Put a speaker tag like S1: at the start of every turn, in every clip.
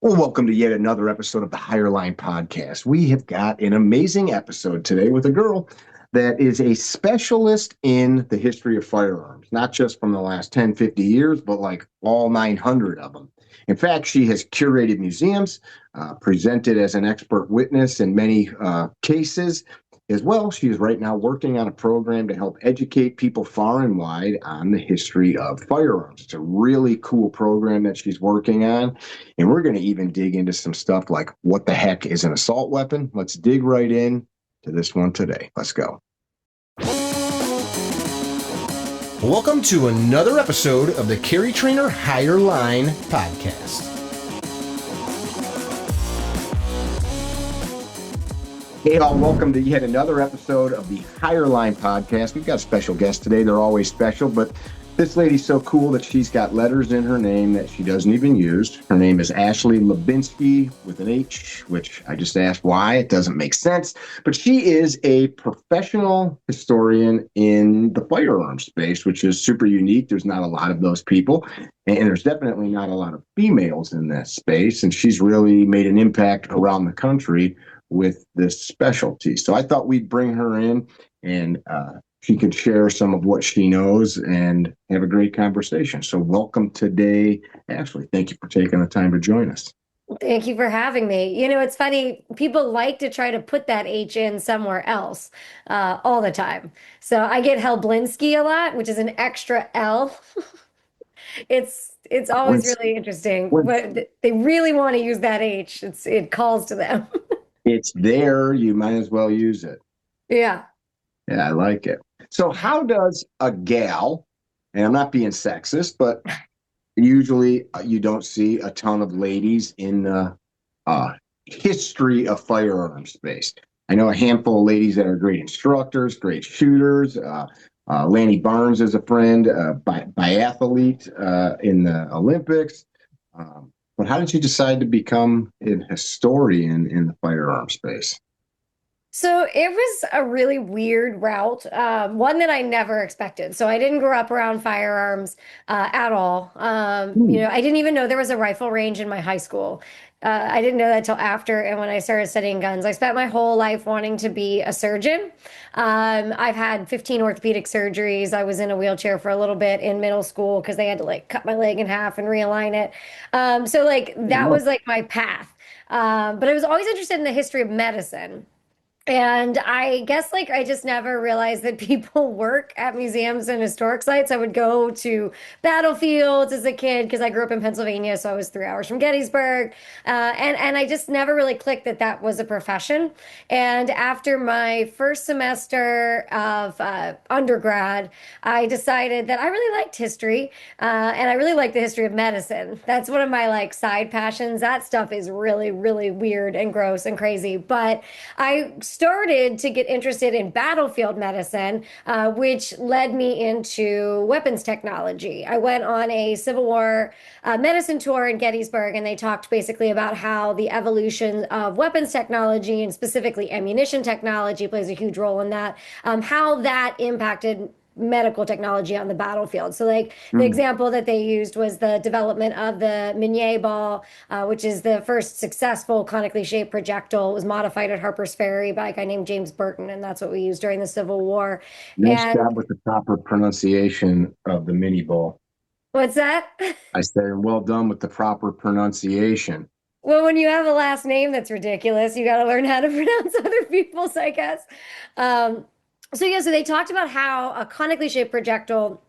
S1: Well, welcome to yet another episode of the Higher Line Podcast. We have got an amazing episode today with a girl that is a specialist in the history of firearms, not just from the last 10, 50 years, but like all 900 of them. In fact, she has curated museums, presented as an expert witness in many cases. As well, she is right now working on a program to help educate people far and wide on the history of firearms. It's a really cool program that she's working on. And we're going to even dig into some stuff like what the heck is an assault weapon? Let's dig right in to this one today. Let's go.
S2: Welcome to another episode of the Carry Trainer Higher Line Podcast.
S1: Hey, all, welcome to yet another episode of the Higher Line Podcast. We've got a special guest today. They're always special, but this lady's so cool that she's got letters in her name that she doesn't even use. Her name is Ashley Hlebinsky with an H, which I just asked why. It doesn't make sense. But she is a professional historian in the firearm space, which is super unique. There's not a lot of those people, and there's definitely not a lot of females in that space. And she's really made an impact around the country with this specialty. So I thought we'd bring her in and she could share some of what she knows and have a great conversation. So welcome today, Ashley. Thank you for taking the time to join us.
S3: Thank you for having me. You know, it's funny, people like to try to put that H in somewhere else all the time. So I get Hlebinsky a lot, which is an extra L. It's always really interesting, but they really want to use that H. It calls to them.
S1: It's there. You might as well use it.
S3: Yeah.
S1: Yeah, I like it. So how does a gal, and I'm not being sexist, but usually you don't see a ton of ladies in the history of firearms space. I know a handful of ladies that are great instructors, great shooters. Lanny Barnes is a friend, biathlete in the Olympics. But how did you decide to become a historian in the firearm space?
S3: So it was a really weird route, one that I never expected. So I didn't grow up around firearms at all. You know, I didn't even know there was a rifle range in my high school. I didn't know that till after, and when I started studying guns. I spent my whole life wanting to be a surgeon. I've had 15 orthopedic surgeries. I was in a wheelchair for a little bit in middle school because they had to like cut my leg in half and realign it. So like that was like my path. But I was always interested in the history of medicine. And I guess like I just never realized that people work at museums and historic sites. I would go to battlefields as a kid because I grew up in Pennsylvania, so I was 3 hours from Gettysburg, and I just never really clicked that that was a profession. And after my first semester of undergrad, I decided that I really liked history, and I really liked the history of medicine. That's one of my like side passions. That stuff is really, really weird and gross and crazy, but I started to get interested in battlefield medicine, which led me into weapons technology. I went on a Civil War medicine tour in Gettysburg, and they talked basically about how the evolution of weapons technology and specifically ammunition technology plays a huge role in that, how that impacted medical technology on the battlefield. So like the example that they used was the development of the Minier ball, which is the first successful conically shaped projectile. It was modified at Harper's Ferry by a guy named James Burton, and that's what we used during the Civil War.
S1: Nice job with the proper pronunciation of the mini ball.
S3: What's that?
S1: I said, well done with the proper pronunciation.
S3: Well, when you have a last name that's ridiculous, you got to learn how to pronounce other people's, I guess. So they talked about how a conically shaped projectile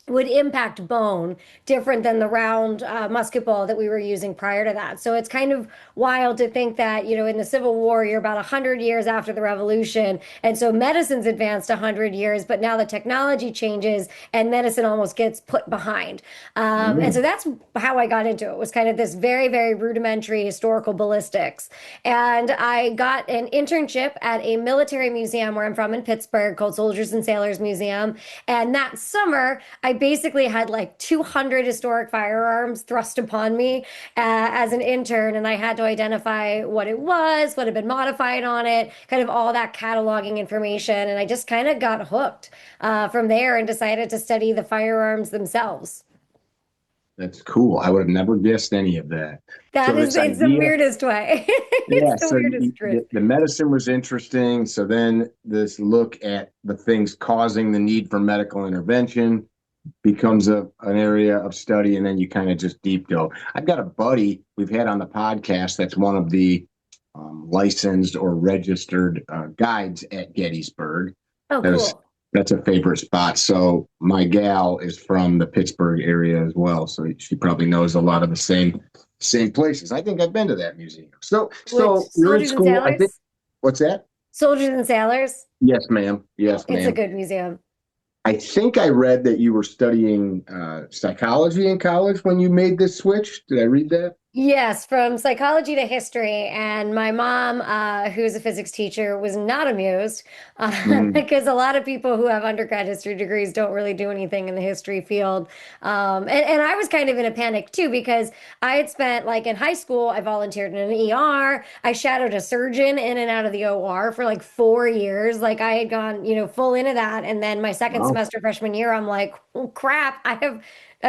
S3: would impact bone different than the round musket ball that we were using prior to that. So it's kind of wild to think that, you know, in the Civil War, you're about 100 years after the Revolution. And so medicine's advanced 100 years, but now the technology changes and medicine almost gets put behind. And so that's how I got into it, was kind of this very, very rudimentary historical ballistics. And I got an internship at a military museum where I'm from in Pittsburgh called Soldiers and Sailors Museum. And that summer, I basically had like 200 historic firearms thrust upon me as an intern, and I had to identify what it was, what had been modified on it, kind of all that cataloging information. And I just kind of got hooked from there and decided to study the firearms themselves.
S1: That's cool. I would have never guessed any of that. So
S3: That is,
S1: this
S3: it's the
S1: idea,
S3: weirdest way.
S1: yeah.
S3: It's the
S1: So
S3: weirdest truth.
S1: the medicine was interesting. So then this look at the things causing the need for medical intervention becomes an area of study, and then you kind of just deep dove. I've got a buddy we've had on the podcast that's one of the licensed or registered guides at Gettysburg.
S3: Oh,
S1: That's
S3: cool.
S1: that's a favorite spot. So my gal is from the Pittsburgh area as well, so she probably knows a lot of the same places. I think I've been to that museum.
S3: Which
S1: So you're in
S3: Soldiers and
S1: school. I think.
S3: Sailors?
S1: What's that?
S3: Soldiers and Sailors.
S1: Yes, ma'am.
S3: Oh,
S1: Yes,
S3: it's a
S1: ma'am.
S3: good museum.
S1: I think I read that you were studying psychology in college when you made this switch. Did I read that?
S3: Yes, from psychology to history. And my mom, who is a physics teacher, was not amused
S1: Mm.
S3: because a lot of people who have undergrad history degrees don't really do anything in the history field. And I was kind of in a panic too because I had spent, like in high school, I volunteered in an ER. I shadowed a surgeon in and out of the OR for like 4 years. Like I had gone, full into that. And then my second
S1: Wow.
S3: semester freshman year, I'm like, oh, crap, I have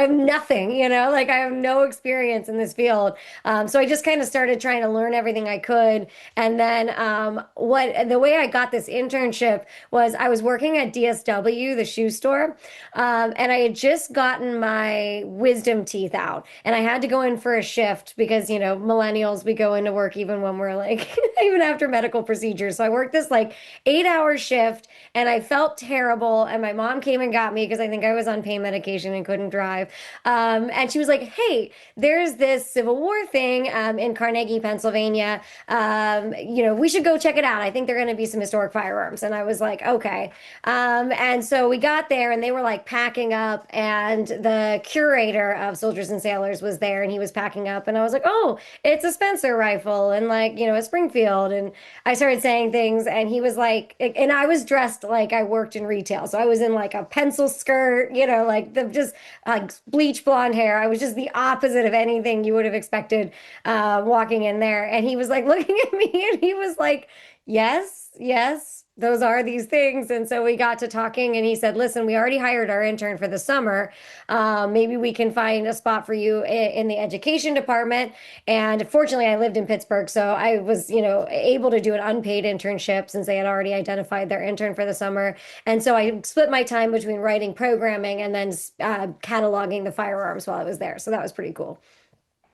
S3: nothing, like I have no experience in this field. So I just kind of started trying to learn everything I could. And then the way I got this internship was I was working at DSW, the shoe store, and I had just gotten my wisdom teeth out, and I had to go in for a shift because millennials, we go into work even when we're like even after medical procedures. So I worked this like 8-hour shift, and I felt terrible. And my mom came and got me because I think I was on pain medication and couldn't drive. And she was like, "Hey, there's this Civil War thing in Carnegie, Pennsylvania. We should go check it out. I think there are going to be some historic firearms." And I was like, "Okay." And so we got there, and they were like packing up, and the curator of Soldiers and Sailors was there, and he was packing up, and I was like, "Oh, it's a Spencer rifle, and like a Springfield." And I started saying things, and he was like, and I was dressed like I worked in retail, so I was in like a pencil skirt, like the just like bleach blonde hair. I was just the opposite of anything you would have expected walking in there. And he was like looking at me, and he was like, "Yes, yes, those are these things." And so we got to talking, and he said, "Listen, we already hired our intern for the summer. Maybe we can find a spot for you in the education department." And fortunately, I lived in Pittsburgh, so I was, able to do an unpaid internship since they had already identified their intern for the summer. And so I split my time between writing programming and then cataloging the firearms while I was there. So that was pretty cool.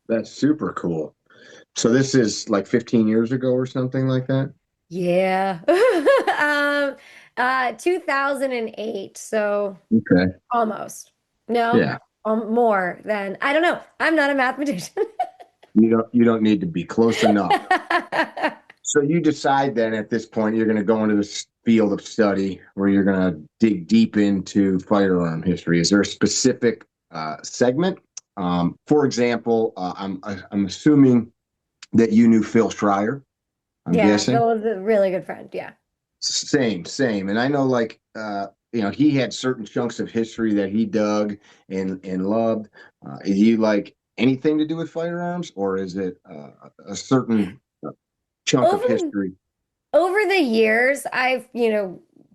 S1: That's super cool. So this is like 15 years ago or something like that?
S3: Yeah. 2008. So
S1: Okay.
S3: almost. No,
S1: Yeah.
S3: more than, I don't know. I'm not a mathematician.
S1: You don't need to be close enough. So you decide then at this point you're going to go into this field of study where you're going to dig deep into firearm history. Is there a specific segment? For example, I'm assuming that you knew Phil Schreier. I'm
S3: Yeah,
S1: guessing.
S3: Phil was a really good friend. Yeah.
S1: Same. And I know like he had certain chunks of history that he dug and loved. Is he like anything to do with firearms, or is it a certain chunk of
S3: Over
S1: history?
S3: over the years, I've,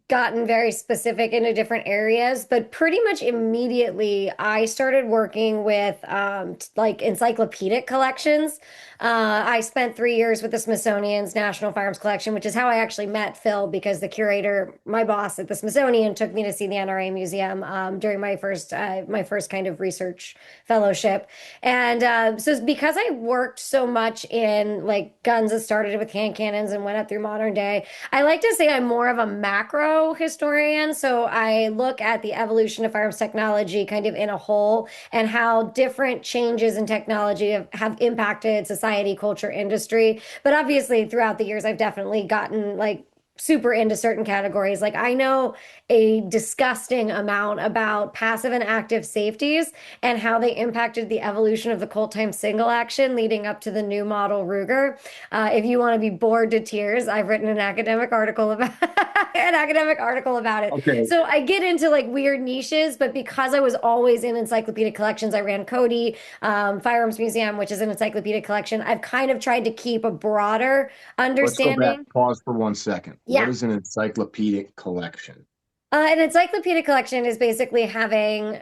S3: gotten very specific into different areas, but pretty much immediately I started working with like encyclopedic collections. I spent 3 years with the Smithsonian's National Firearms Collection, which is how I actually met Phil because the curator, my boss at the Smithsonian, took me to see the NRA Museum during my first kind of research fellowship. And so because I worked so much in like guns that started with hand cannons and went up through modern day, I like to say I'm more of a macro historian. So I look at the evolution of firearms technology kind of in a whole and how different changes in technology have impacted society, culture, industry. But obviously, throughout the years, I've definitely gotten like super into certain categories. Like I know a disgusting amount about passive and active safeties and how they impacted the evolution of the Colt time single action leading up to the new model Ruger. If you want to be bored to tears, I've written an academic article about it.
S1: Okay.
S3: So I get into like weird niches, but because I was always in encyclopedic collections, I ran Cody Firearms Museum, which is an encyclopedic collection. I've kind of tried to keep a broader
S1: Let's go back.
S3: understanding.
S1: Pause for 1 second. What
S3: Yeah.
S1: is an encyclopedic collection?
S3: An encyclopedic collection is basically having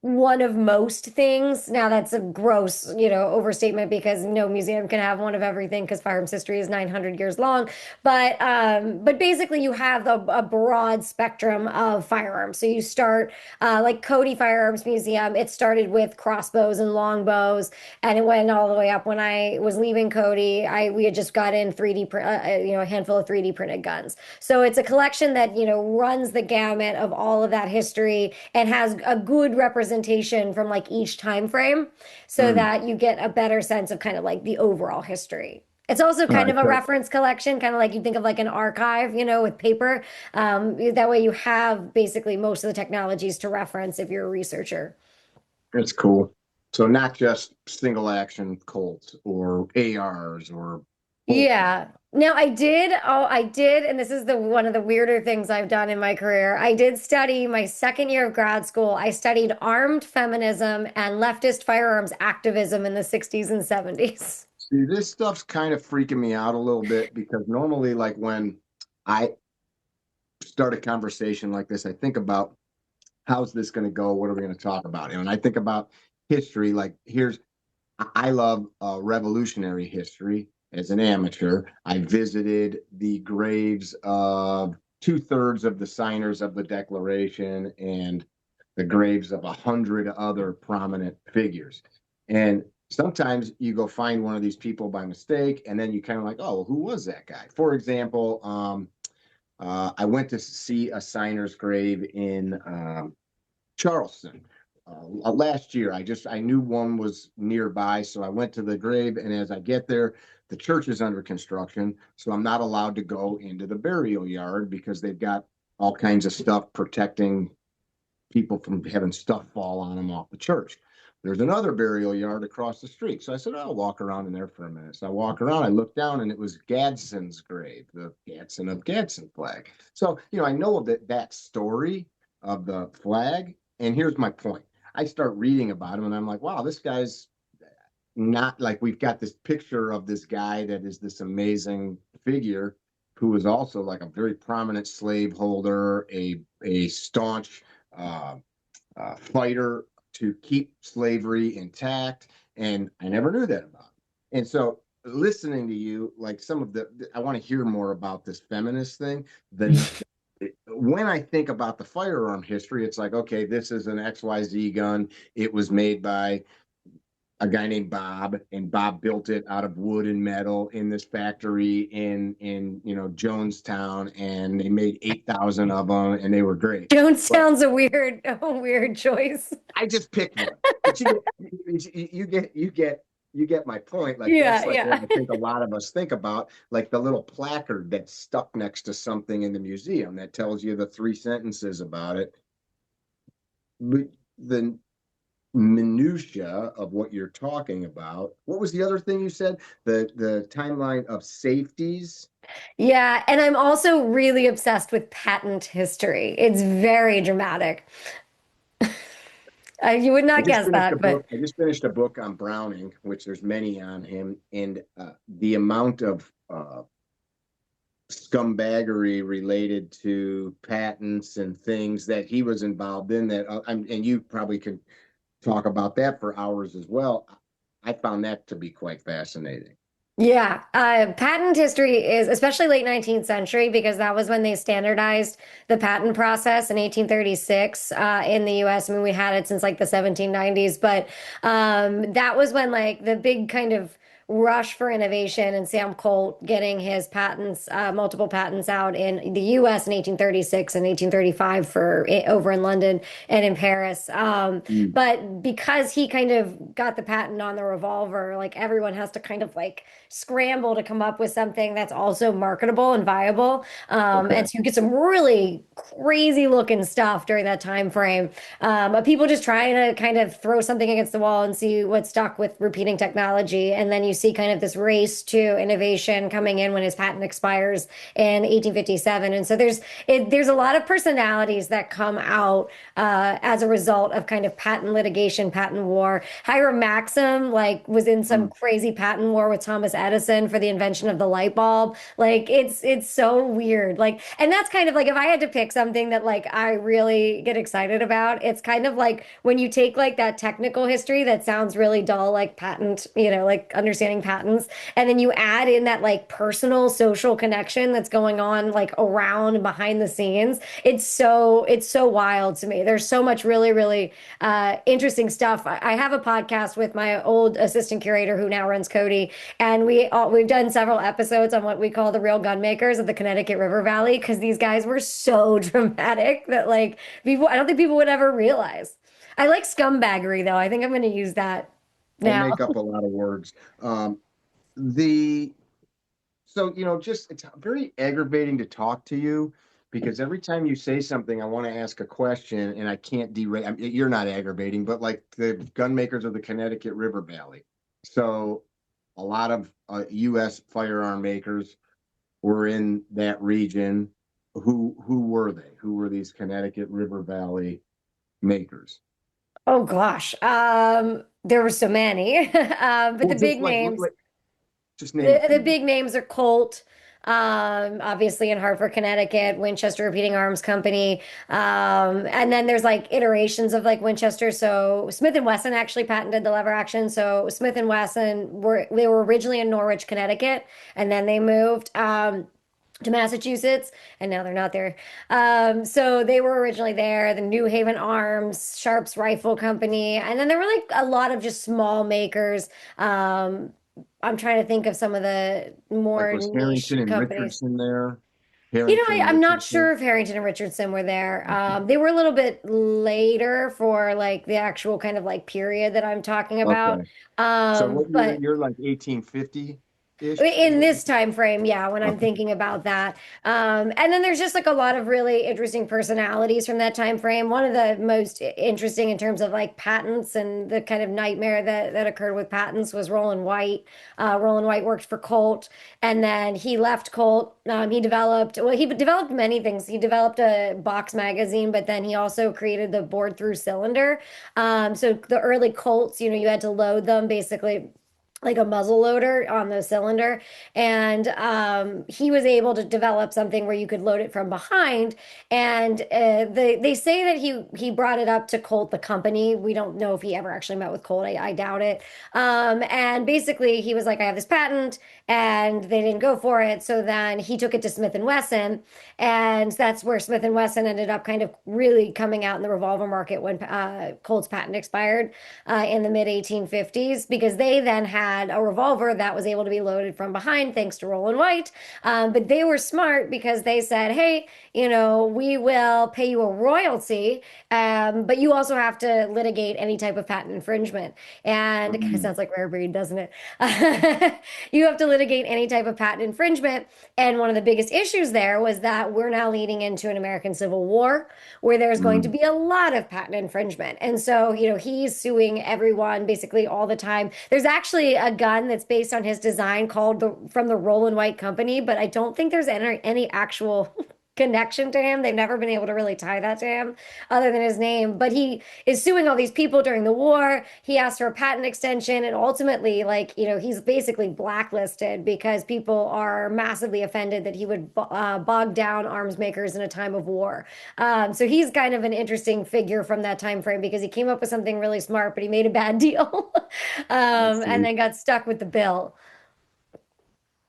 S3: one of most things. Now that's a gross, overstatement because no museum can have one of everything because firearms history is 900 years long. But basically you have a broad spectrum of firearms. So you start like Cody Firearms Museum. It started with crossbows and longbows, and it went all the way up. When I was leaving Cody, I we had just got in 3D, a handful of 3D printed guns. So it's a collection that runs the gamut of all of that history and has a good representation from like each time frame so
S1: Mm.
S3: that you get a better sense of kind of like the overall history. It's also
S1: All
S3: kind
S1: right.
S3: of a
S1: So
S3: reference collection, kind of like you think of like an archive, with paper. That way you have basically most of the technologies to reference if you're a researcher.
S1: it's cool. So not just single action Colts or ARs or bolts.
S3: Yeah. Now I did, and this is the one of the weirder things I've done in my career. I did study my second year of grad school. I studied armed feminism and leftist firearms activism in the 60s and 70s.
S1: See, this stuff's kind of freaking me out a little bit because normally, like when I start a conversation like this, I think about how's this going to go? What are we going to talk about? And I think about history. Like I love revolutionary history as an amateur. I visited the graves of two-thirds of the signers of the Declaration and the graves of 100 other prominent figures. And sometimes you go find one of these people by mistake, and then you kind of like, oh, who was that guy? For example, I went to see a signer's grave in Charleston last year. I knew one was nearby, so I went to the grave. And as I get there, the church is under construction, so I'm not allowed to go into the burial yard because they've got all kinds of stuff protecting people from having stuff fall on them off the church. There's another burial yard across the street. So I said, I'll walk around in there for a minute. So I walk around, I look down, and it was Gadsden's grave, the Gadsden of Gadsden flag. So, I know that story of the flag. And here's my point. I start reading about him, and I'm like, wow, this guy's not like we've got this picture of this guy that is this amazing figure who was also like a very prominent slaveholder, a staunch uh, fighter to keep slavery intact. And I never knew that about him. And so listening to you, like I want to hear more about this feminist thing. Then when I think about the firearm history, it's like, okay, this is an XYZ gun. It was made by a guy named Bob, and Bob built it out of wood and metal in this factory in Jonestown, and they made 8,000 of them, and they were great. But
S3: Jonestown's a weird choice.
S1: I just picked one. But you get my point. Like that's
S3: Yeah,
S1: like what
S3: yeah.
S1: I think a lot of us think about, like the little placard that's stuck next to something in the museum that tells you the three sentences about it. But the minutia of what you're talking about. What was the other thing you said? The timeline of safeties.
S3: Yeah, and I'm also really obsessed with patent history. It's very dramatic. You would
S1: I
S3: not
S1: just
S3: guess
S1: finished a
S3: that, but
S1: book. I just finished a book on Browning, which there's many on him, and the amount of scumbaggery related to patents and things that he was involved in. And you probably could talk about that for hours as well. I found that to be quite fascinating.
S3: yeah, patent history is especially late 19th century because that was when they standardized the patent process in 1836 in the US. I mean, we had it since like the 1790s, but that was when like the big kind of rush for innovation and Sam Colt getting his patents, multiple patents out in the US in 1836 and 1835 for over in London and in Paris.
S1: Mm.
S3: But because he kind of got the patent on the revolver, like everyone has to kind of like scramble to come up with something that's also marketable and viable.
S1: Okay.
S3: And so you get some really crazy looking stuff during that time frame. But people just trying to kind of throw something against the wall and see what stuck with repeating technology. And then you see kind of this race to innovation coming in when his patent expires in 1857. And so there's a lot of personalities that come out as a result of kind of patent litigation, patent war. Hiram Maxim like was in some
S1: Mm.
S3: crazy patent war with Thomas Edison for the invention of the light bulb. Like it's so weird. Like, and that's kind of like if I had to pick something that like I really get excited about, it's kind of like when you take like that technical history that sounds really dull, like patent, like understanding patents, and then you add in that like personal social connection that's going on like around and behind the scenes. It's so wild to me. There's so much really, really interesting stuff. I have a podcast with my old assistant curator who now runs Cody, and we've done several episodes on what we call the real gun makers of the Connecticut River Valley because these guys were so dramatic that like people, I don't think people would ever realize. I like scumbaggery though. I think I'm going to use that
S1: I
S3: now.
S1: make up a lot of words. The So, just it's very aggravating to talk to you because every time you say something, I want to ask a question and I can't derail. You're not aggravating, but like the gun makers of the Connecticut River Valley. So, a lot of U.S. firearm makers were in that region. Who were they? Who were these Connecticut River Valley makers?
S3: Oh gosh. There were so many. But
S1: Well,
S3: the
S1: just
S3: big
S1: like,
S3: names,
S1: just name a
S3: the
S1: few.
S3: big names are Colt, obviously in Hartford, Connecticut, Winchester Repeating Arms Company. And then there's like iterations of like Winchester. So Smith and Wesson actually patented the lever action. So Smith and Wesson they were originally in Norwich, Connecticut, and then they moved. To Massachusetts, and now they're not there. So they were originally there, the New Haven Arms, Sharps Rifle Company, and then there were like a lot of just small makers. I'm trying to think of some of the
S1: Like
S3: more
S1: was
S3: niche
S1: Harrington and
S3: companies.
S1: Richardson there? Harrington and
S3: I'm not
S1: Richardson.
S3: sure if Harrington and Richardson were there. They were a little bit later for like the actual kind of like period that I'm talking about.
S1: Okay. So what year?
S3: But
S1: You're like 1850-ish is
S3: in
S1: what you
S3: this time frame, yeah, when I'm
S1: okay.
S3: thinking about that. And then there's just like a lot of really interesting personalities from that time frame. One of the most interesting in terms of like patents and the kind of nightmare that occurred with patents was Roland White. Roland White worked for Colt, and then he left Colt. He developed many things. He developed a box magazine, but then he also created the bored through cylinder. So the early Colts, you had to load them basically like a muzzle loader on the cylinder. And he was able to develop something where you could load it from behind. And they say that he brought it up to Colt, the company. We don't know if he ever actually met with Colt. I doubt it. And basically, he was like, I have this patent, and they didn't go for it. So then he took it to Smith and Wesson, and that's where Smith and Wesson ended up kind of really coming out in the revolver market when Colt's patent expired in the mid 1850s, because they then had a revolver that was able to be loaded from behind thanks to Roland White. But they were smart because they said, hey, we will pay you a royalty, but you also have to litigate any type of patent infringement. And it kind of
S1: Mm.
S3: sounds like rare breed, doesn't it? You have to litigate any type of patent infringement. And one of the biggest issues there was that we're now leading into an American Civil War where there's going to
S1: Mm.
S3: be a lot of patent infringement. And so, he's suing everyone basically all the time. There's actually a gun that's based on his design called from the Roland White Company, but I don't think there's any actual connection to him. They've never been able to really tie that to him other than his name. But he is suing all these people during the war. He asked for a patent extension, and ultimately, like, he's basically blacklisted because people are massively offended that he would bog down arms makers in a time of war. So he's kind of an interesting figure from that time frame because he came up with something really smart, but he made a bad deal,
S1: I
S3: and
S1: see.
S3: then got stuck with the bill.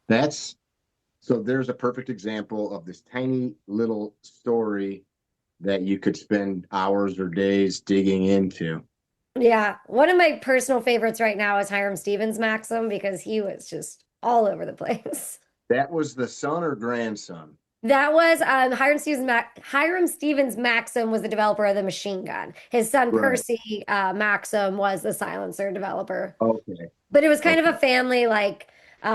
S1: That's so there's a perfect example of this tiny little story that you could spend hours or days digging into.
S3: Yeah, one of my personal favorites right now is Hiram Stevens Maxim because he was just all over the place.
S1: That was the son or grandson?
S3: That was Hiram Stevens Maxim was the developer of the machine gun. His son
S1: Right.
S3: Percy Maxim was the silencer developer.
S1: Okay.
S3: But it was kind of
S1: Okay.
S3: a family like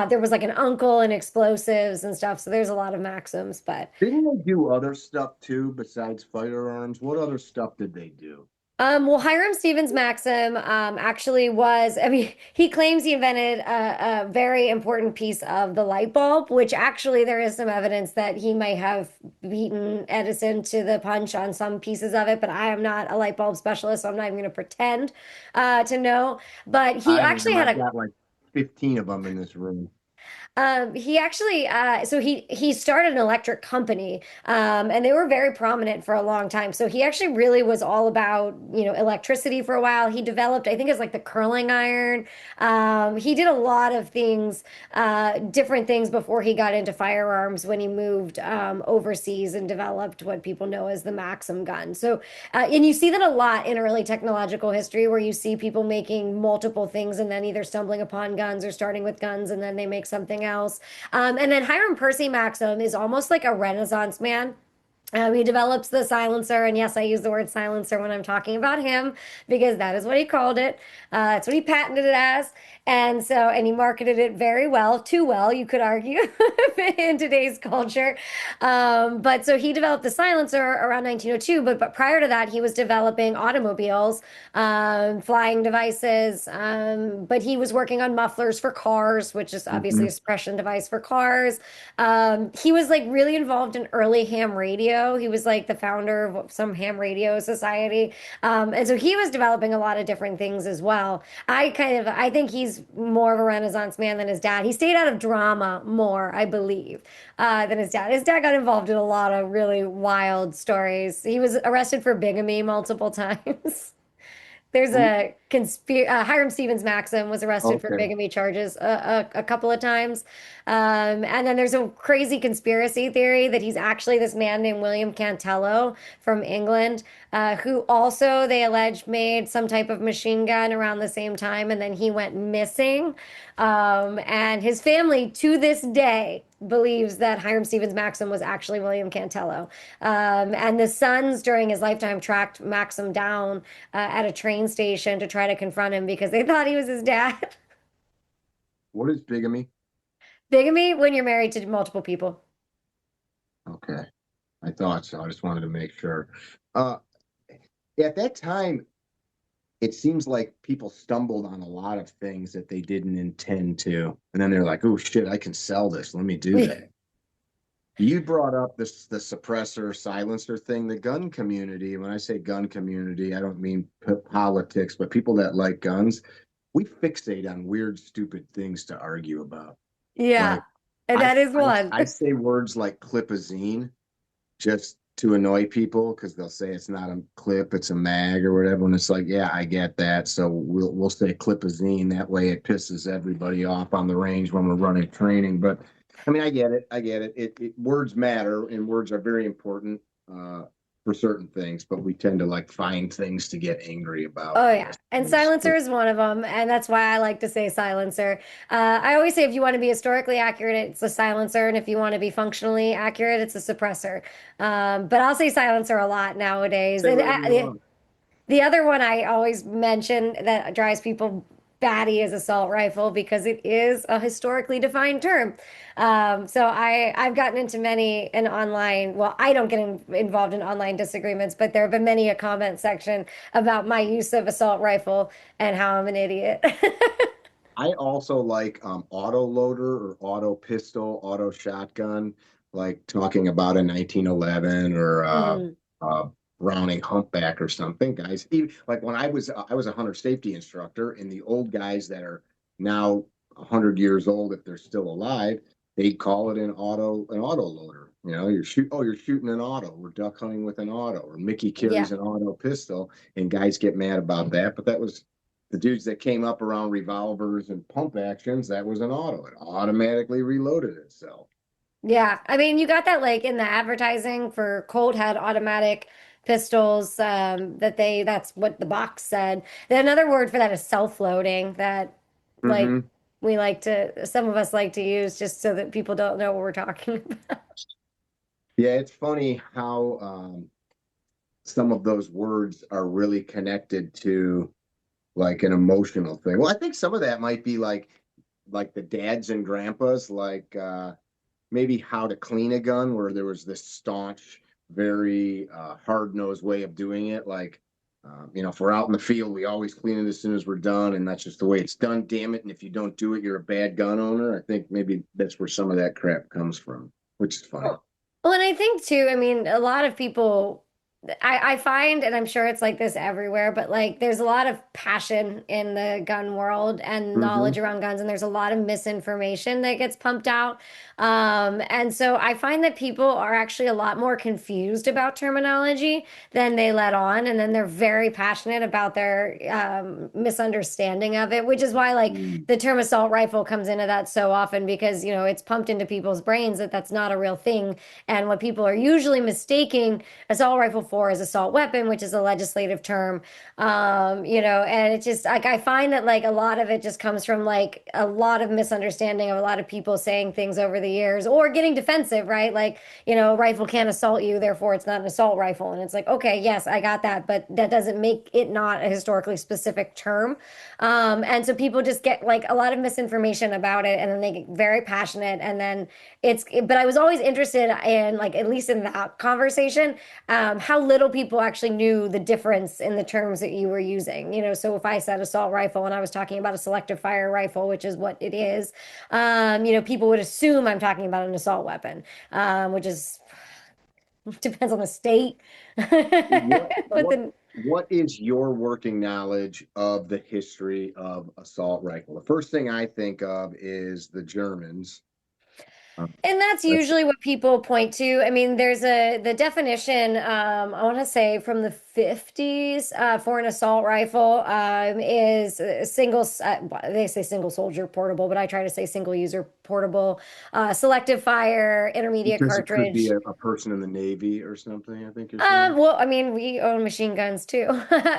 S3: there was like an uncle in explosives and stuff. So there's a lot of Maxims, but
S1: Didn't they do other stuff too besides firearms? What other stuff did they do?
S3: Well, Hiram Stevens Maxim actually was, I mean, he claims he invented a very important piece of the light bulb, which actually there is some evidence that he might have beaten Edison to the punch on some pieces of it, but I am not a light bulb specialist, so I'm not even going to pretend to know. But he
S1: I
S3: actually
S1: am.
S3: had
S1: I've
S3: a
S1: got like 15 of them in this room.
S3: he actually, so he started an electric company, and they were very prominent for a long time. So he actually really was all about, electricity for a while. He developed, I think it's like the curling iron. He did a lot of things, different things before he got into firearms when he moved overseas and developed what people know as the Maxim gun. So, and you see that a lot in early technological history where you see people making multiple things and then either stumbling upon guns or starting with guns and then they make something else. And then Hiram Percy Maxim is almost like a Renaissance man. He develops the silencer, and yes, I use the word silencer when I'm talking about him because that is what he called it. That's what he patented it as, and he marketed it very well, too well, you could argue, in today's culture. But so he developed the silencer around 1902, but prior to that, he was developing automobiles, flying devices, but he was working on mufflers for cars, which is obviously
S1: Hmm.
S3: a suppression device for cars. He was like really involved in early ham radio. He was like the founder of some ham radio society. And so he was developing a lot of different things as well. I think he's more of a Renaissance man than his dad. He stayed out of drama more, I believe, than his dad. His dad got involved in a lot of really wild stories. He was arrested for bigamy multiple times. There's a conspiracy. Hiram Stevens Maxim was arrested for
S1: Okay.
S3: bigamy charges a couple of times. And then there's a crazy conspiracy theory that he's actually this man named William Cantello from England, who also they allege made some type of machine gun around the same time. And then he went missing. And his family to this day believes that Hiram Stevens Maxim was actually William Cantello. And the sons during his lifetime tracked Maxim down at a train station to try to confront him because they thought he was his dad.
S1: What is bigamy?
S3: Bigamy when you're married to multiple people.
S1: Okay. I thought so. I just wanted to make sure. Uh, at that time, it seems like people stumbled on a lot of things that they didn't intend to. And then they're like, oh shit, I can sell this. Let me do that. You brought up the suppressor silencer thing. The gun community, when I say gun community, I don't mean politics, but people that like guns, we fixate on weird, stupid things to argue about.
S3: Yeah,
S1: Like
S3: and
S1: I
S3: that is
S1: I,
S3: one.
S1: I say words like clipazine just to annoy people because they'll say it's not a clip, it's a mag or whatever. And it's like, yeah, I get that. So we'll say clipazine. That way it pisses everybody off on the range when we're running training. But I mean, I get it. I get it. Words matter and words are very important for certain things, but we tend to like find things to get angry about,
S3: Oh
S1: I
S3: yeah,
S1: guess.
S3: and silencer is one of them, and that's why I like to say silencer. I always say if you want to be historically accurate, it's a silencer, and if you want to be functionally accurate, it's a suppressor. But I'll say silencer a lot nowadays.
S1: Say
S3: And
S1: whatever you want.
S3: the other one I always mention that drives people batty is assault rifle because it is a historically defined term. So I've gotten into many an online. Well, I don't get involved in online disagreements, but there have been many a comment section about my use of assault rifle and how I'm an idiot.
S1: I also like auto loader or auto pistol, auto shotgun, like talking about a 1911 or
S3: Mhm.
S1: uh, Browning humpback or something, guys. Even, like when I was a hunter safety instructor, and the old guys that are now 100 years old, if they're still alive, they call it an auto loader. You know, you're shooting an auto. We're duck hunting with an auto, or Mickey
S3: Yeah.
S1: carries an auto pistol, and guys get mad about that. But that was the dudes that came up around revolvers and pump actions, that was an auto. It automatically reloaded itself.
S3: Yeah, I mean, you got that like in the advertising for Colt had automatic pistols, that's what the box said. Then another word for that is self-loading that like
S1: Mm-hmm.
S3: some of us like to use just so that people don't know what we're talking about.
S1: Yeah, it's funny how some of those words are really connected to like an emotional thing. Well, I think some of that might be like the dads and grandpas, like maybe how to clean a gun, where there was this staunch, very hard nosed way of doing it. Like If we're out in the field, we always clean it as soon as we're done, and that's just the way it's done. Damn it! And if you don't do it, you're a bad gun owner. I think maybe that's where some of that crap comes from, which is fine.
S3: Well, and I think too, I mean, a lot of people, I find, and I'm sure it's like this everywhere, but like there's a lot of passion in the gun world and
S1: Mm-hmm.
S3: knowledge around guns, and there's a lot of misinformation that gets pumped out. And so I find that people are actually a lot more confused about terminology than they let on, and then they're very passionate about their misunderstanding of it, which is why like the term assault rifle comes into that so often because, it's pumped into people's brains that that's not a real thing. And what people are usually mistaking assault rifle for is assault weapon, which is a legislative term. And it's just like I find that like a lot of it just comes from like a lot of misunderstanding of a lot of people saying things over the years or getting defensive, right? Like, a rifle can't assault you, therefore it's not an assault rifle. And it's like, okay, yes, I got that, but that doesn't make it not a historically specific term. And so people just get like a lot of misinformation about it, and then they get very passionate, and then but I was always interested in like at least in that conversation, how little people actually knew the difference in the terms that you were using. So if I said assault rifle and I was talking about a selective fire rifle, which is what it is, people would assume I'm talking about an assault weapon, which is depends on the state.
S1: What
S3: But
S1: what
S3: then
S1: what is your working knowledge of the history of assault rifle? The first thing I think of is the Germans.
S3: And that's
S1: That's
S3: usually what people point to. I mean, the definition, I want to say from the 50s, for an assault rifle, is a they say single soldier portable, but I try to say single user portable, selective fire, intermediate
S1: because it could be
S3: cartridge.
S1: a person in the Navy or something, I think you're saying.
S3: Well, I mean, we own machine guns too.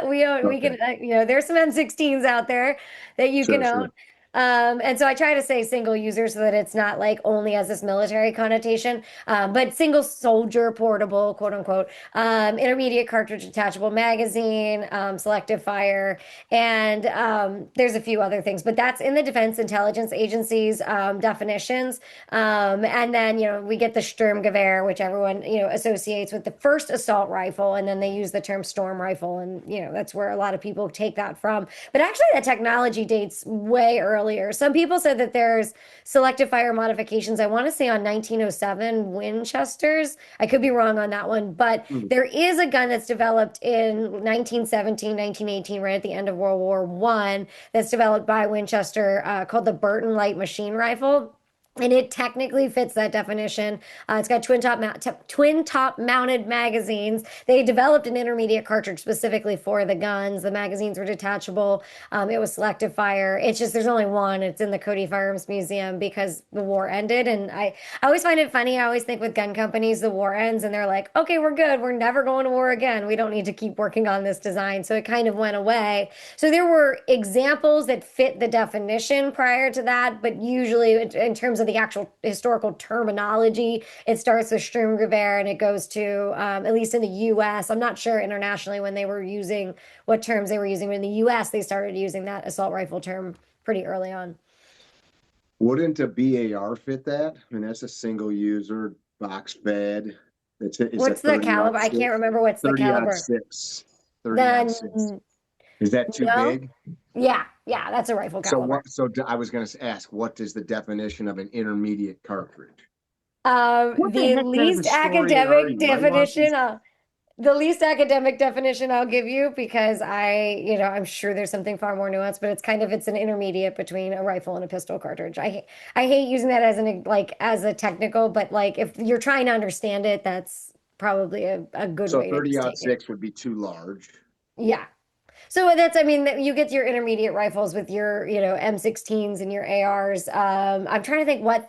S3: We
S1: Okay.
S3: can, there's some M16s out there that you can
S1: Sure,
S3: own.
S1: sure.
S3: And so I try to say single user so that it's not like only has this military connotation, but single soldier portable, quote unquote, intermediate cartridge detachable magazine, selective fire, and there's a few other things, but that's in the Defense Intelligence Agency's definitions. And then, we get the Sturmgewehr, which everyone, associates with the first assault rifle. And then they use the term storm rifle. And, that's where a lot of people take that from. But actually, that technology dates way earlier. Some people said that there's selective fire modifications, I want to say on 1907 Winchesters. I could be wrong on that one, but
S1: Hmm.
S3: there is a gun that's developed in 1917, 1918, right at the end of World War I, that's developed by Winchester, called the Burton Light Machine Rifle. And it technically fits that definition. It's got twin top mounted magazines. They developed an intermediate cartridge specifically for the guns. The magazines were detachable. It was selective fire. It's just there's only one. It's in the Cody Firearms Museum because the war ended. And I always find it funny. I always think with gun companies, the war ends and they're like, okay, we're good. We're never going to war again. We don't need to keep working on this design. So it kind of went away. So there were examples that fit the definition prior to that, but usually in terms of the actual historical terminology, it starts with Sturmgewehr and it goes to, at least in the US, I'm not sure internationally when they were using what terms they were using, but in the US, they started using that assault rifle term pretty early on.
S1: Wouldn't a BAR fit that? I mean, that's a single user box fed. It's a
S3: What's the
S1: 30
S3: caliber? I can't remember what's the
S1: 30
S3: caliber.
S1: 6, 30 6.
S3: Then,
S1: Is that too
S3: no.
S1: big?
S3: Yeah, that's a rifle
S1: So
S3: caliber.
S1: what? I was going to ask, what is the definition of an intermediate cartridge? What the
S3: The
S1: heck kind of
S3: least
S1: historian are
S3: academic
S1: you? I want
S3: definition,
S1: these.
S3: the least academic definition I'll give you because I'm sure there's something far more nuanced, but it's an intermediate between a rifle and a pistol cartridge. I hate using that as an like as a technical, but like if you're trying to understand it, that's probably a good
S1: So
S3: way to
S1: 30
S3: just take it.
S1: 6 would be too large.
S3: Yeah. So I mean, you get your intermediate rifles with your, M16s and your ARs. I'm trying to think what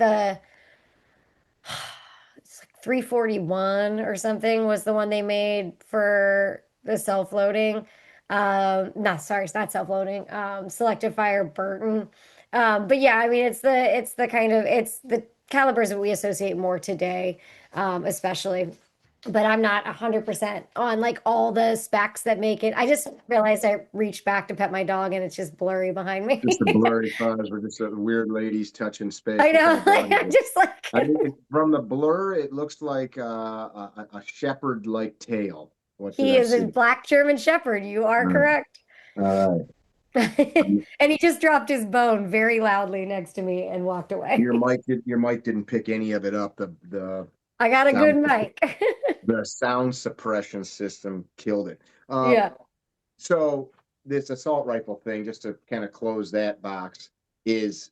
S3: it's like 341 or something was the one they made for the self-loading. No, sorry, it's not self-loading. Selective fire Burton. But yeah, I mean, it's the calibers that we associate more today, especially. But I'm not 100% on like all the specs that make it. I just realized I reached back to pet my dog and it's just blurry behind me.
S1: Just a blurry fuzz. We're just weird ladies touching space.
S3: I
S1: What kind
S3: know.
S1: of
S3: Like,
S1: dog is
S3: I'm
S1: it?
S3: just like,
S1: I mean, from the blur, it looks like a shepherd-like tail. What should
S3: He
S1: I
S3: is a
S1: see?
S3: black German Shepherd. You are
S1: All
S3: correct.
S1: right.
S3: And he just dropped his bone very loudly next to me and walked away.
S1: Your mic didn't pick any of it up. The
S3: I got a good
S1: sound
S3: mic.
S1: the sound suppression system killed it. Um,
S3: Yeah.
S1: so this assault rifle thing, just to kind of close that box, is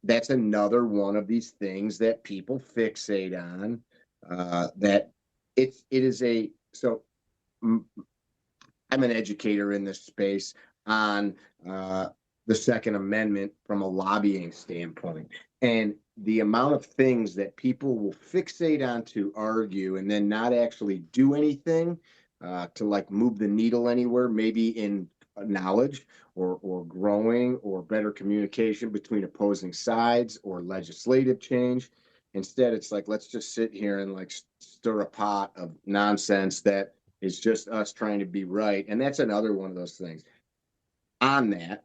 S1: that's another one of these things that people fixate on. That it is a so mm, I'm an educator in this space on uh, the Second Amendment from a lobbying standpoint. And the amount of things that people will fixate on to argue and then not actually do anything to like move the needle anywhere, maybe in knowledge or growing or better communication between opposing sides or legislative change. Instead, it's like, let's just sit here and like stir a pot of nonsense that it's just us trying to be right. And that's another one of those things. On that,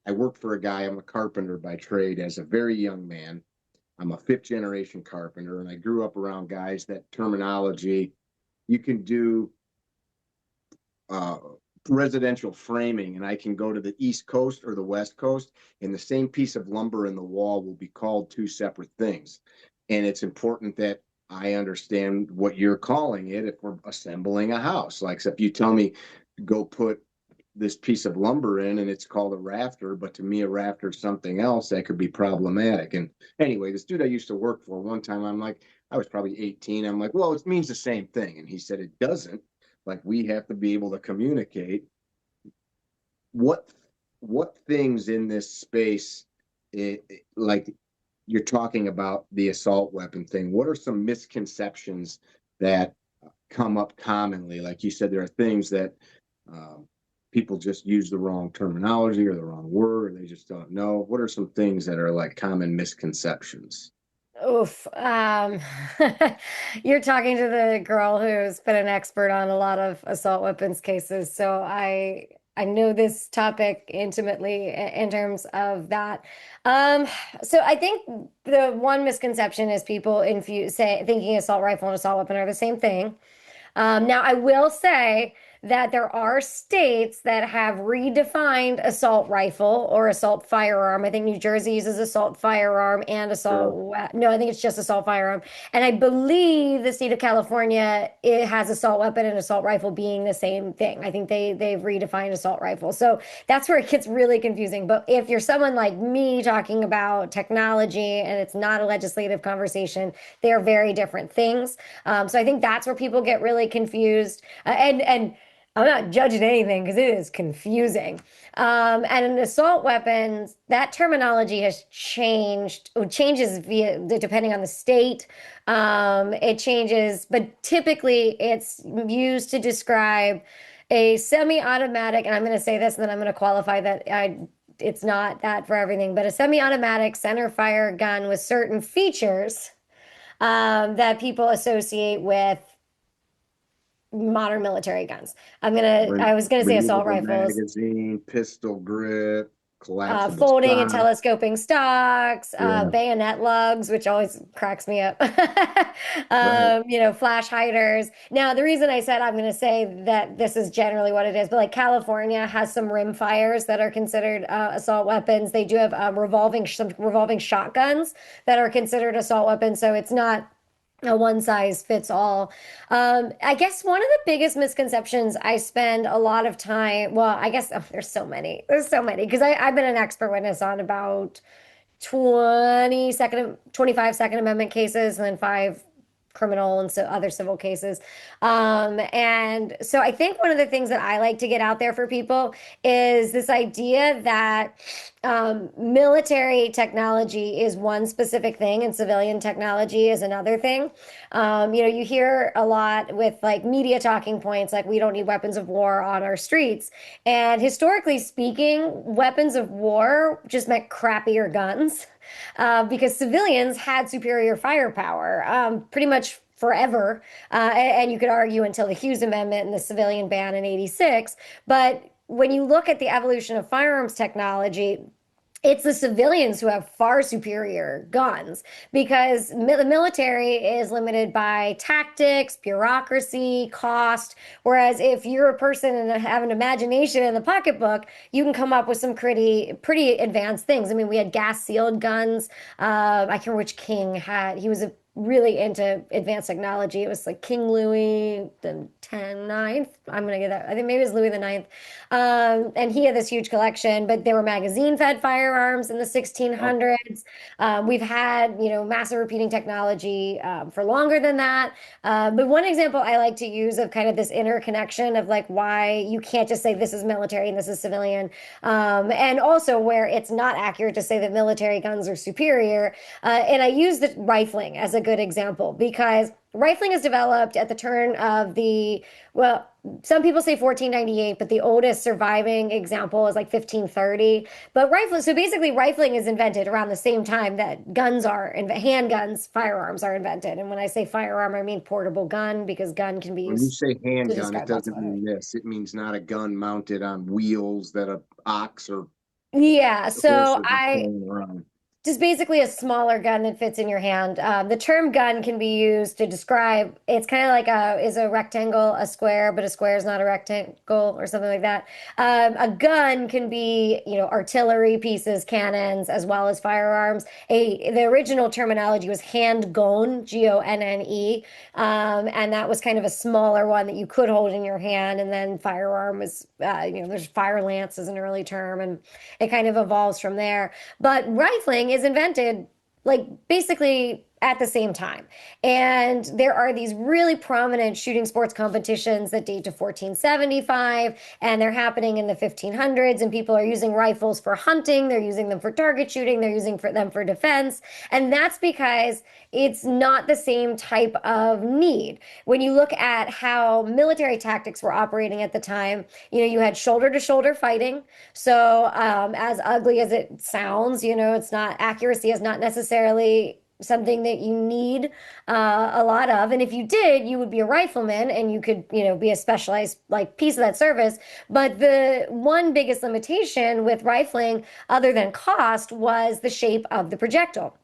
S1: I worked for a guy, I'm a carpenter by trade as a very young man. I'm a fifth generation carpenter, and I grew up around guys that terminology, you can do uh, residential framing, and I can go to the East Coast or the West Coast, and the same piece of lumber in the wall will be called two separate things. And it's important that I understand what you're calling it if we're assembling a house. Like, so if you tell me go put this piece of lumber in and it's called a rafter, but to me a rafter is something else, that could be problematic. And anyway, this dude I used to work for, one time I'm like, I was probably 18, I'm like, well, it means the same thing. And he said it doesn't. Like, we have to be able to communicate what things in this space, like you're talking about the assault weapon thing. What are some misconceptions that come up commonly? Like you said, there are things that um, people just use the wrong terminology or the wrong word, or they just don't know. What are some things that are like common misconceptions?
S3: Oof. You're talking to the girl who's been an expert on a lot of assault weapons cases, so I know this topic intimately in terms of that. Um, so I think the one misconception is people thinking assault rifle and assault weapon are the same thing. Now, I will say that there are states that have redefined assault rifle or assault firearm. I think New Jersey uses assault firearm and
S1: Sure.
S3: no, I think it's just assault firearm. And I believe the state of California, it has assault weapon and assault rifle being the same thing. I think they've redefined assault rifle. So that's where it gets really confusing. But if you're someone like me talking about technology and it's not a legislative conversation, they're very different things. So I think that's where people get really confused. And I'm not judging anything because it is confusing. And in assault weapons, that terminology has changed. It changes depending on the state. It changes, but typically it's used to describe a semi-automatic, and I'm going to say this, and then I'm going to qualify that it's not that for everything, but a semi-automatic center fire gun with certain features that people associate with modern military guns. I was gonna say assault
S1: Removable
S3: rifles,
S1: magazine, pistol grip, collapsible
S3: folding and
S1: stock.
S3: telescoping stocks,
S1: Yeah,
S3: bayonet lugs, which always cracks me up.
S1: right.
S3: Flash hiders. Now, the reason I said I'm going to say that this is generally what it is, but like California has some rim fires that are considered assault weapons. They do have some revolving shotguns that are considered assault weapons. So it's not a one size fits all. I guess one of the biggest misconceptions I spend a lot of time, well, I guess there's so many. There's so many because I've been an expert witness on about 25 Second Amendment cases and then five criminal and so other civil cases. And so I think one of the things that I like to get out there for people is this idea that military technology is one specific thing and civilian technology is another thing. You hear a lot with like media talking points like we don't need weapons of war on our streets. And historically speaking, weapons of war just meant crappier guns because civilians had superior firepower pretty much forever. And you could argue until the Hughes Amendment and the civilian ban in '86. But when you look at the evolution of firearms technology, It's the civilians who have far superior guns because the military is limited by tactics, bureaucracy, cost. Whereas if you're a person and have an imagination in the pocketbook, you can come up with some pretty advanced things. I mean, we had gas sealed guns. I can't remember which king had. He was really into advanced technology. It was like King Louis the 9th. I'm gonna get that. I think maybe it was Louis the 9th. And he had this huge collection, but they were magazine-fed firearms in the 1600s. We've had, massive repeating technology for longer than that. But one example I like to use of kind of this interconnection of like why you can't just say this is military and this is civilian, and also where it's not accurate to say that military guns are superior. And I use the rifling as a good example because rifling is developed at the turn of well, some people say 1498, but the oldest surviving example is like 1530. But so basically rifling is invented around the same time that handguns, firearms are invented. And when I say firearm, I mean portable gun because gun can be
S1: When you
S3: used
S1: say
S3: to
S1: handgun, it
S3: describe lots of
S1: doesn't
S3: other.
S1: mean this. It means not a gun mounted on wheels that a ox or
S3: Yeah,
S1: horse
S3: so
S1: would be
S3: I
S1: pulling around.
S3: just basically a smaller gun that fits in your hand. The term gun can be used to describe, it's kind of like is a rectangle a square, but a square is not a rectangle or something like that. A gun can be, artillery pieces, cannons, as well as firearms. The original terminology was handgun, Gonne, and that was kind of a smaller one that you could hold in your hand. And then firearm was, there's fire lance is an early term, and it kind of evolves from there. But rifling is invented like basically at the same time. And there are these really prominent shooting sports competitions that date to 1475, and they're happening in the 1500s, and people are using rifles for hunting, they're using them for target shooting, they're using them for defense. And that's because it's not the same type of need. When you look at how military tactics were operating at the time, you had shoulder to shoulder fighting. So, as ugly as it sounds, it's not accuracy is not necessarily something that you need a lot of. And if you did, you would be a rifleman and you could, be a specialized like piece of that service. But the one biggest limitation with rifling, other than cost, was the shape of the projectile.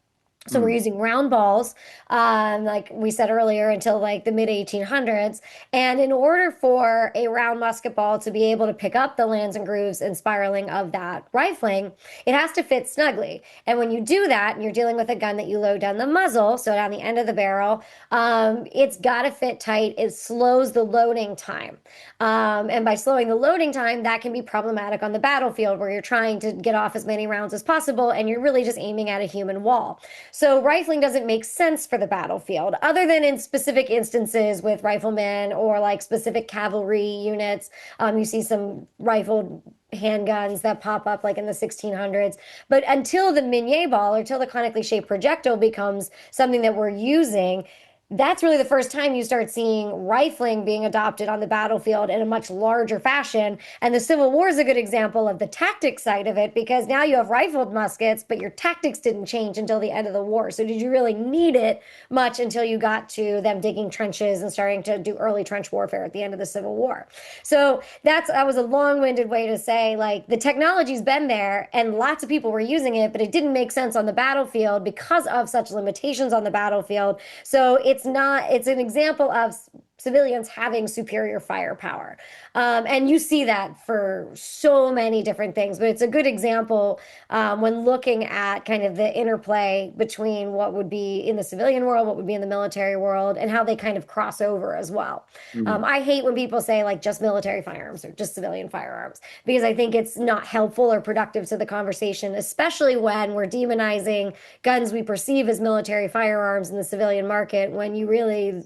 S3: So we're using round balls, like we said earlier, until like the mid 1800s. And in order for a round musket ball to be able to pick up the lands and grooves and spiraling of that rifling, it has to fit snugly. And when you do that, and you're dealing with a gun that you load down the muzzle, so down the end of the barrel, it's got to fit tight. It slows the loading time. And by slowing the loading time, that can be problematic on the battlefield where you're trying to get off as many rounds as possible and you're really just aiming at a human wall. So rifling doesn't make sense for the battlefield, other than in specific instances with riflemen or like specific cavalry units. You see some rifled handguns that pop up like in the 1600s. But until the Minier ball or until the conically shaped projectile becomes something that we're using, that's really the first time you start seeing rifling being adopted on the battlefield in a much larger fashion. And the Civil War is a good example of the tactics side of it because now you have rifled muskets, but your tactics didn't change until the end of the war. So did you really need it much until you got to them digging trenches and starting to do early trench warfare at the end of the Civil War? So that was a long-winded way to say like the technology's been there and lots of people were using it, but it didn't make sense on the battlefield because of such limitations on the battlefield. So it's an example of civilians having superior firepower. And you see that for so many different things, but it's a good example when looking at kind of the interplay between what would be in the civilian world, what would be in the military world, and how they kind of cross over as well. I hate when people say like just military firearms or just civilian firearms, because I think it's not helpful or productive to the conversation, especially when we're demonizing guns we perceive as military firearms in the civilian market when you really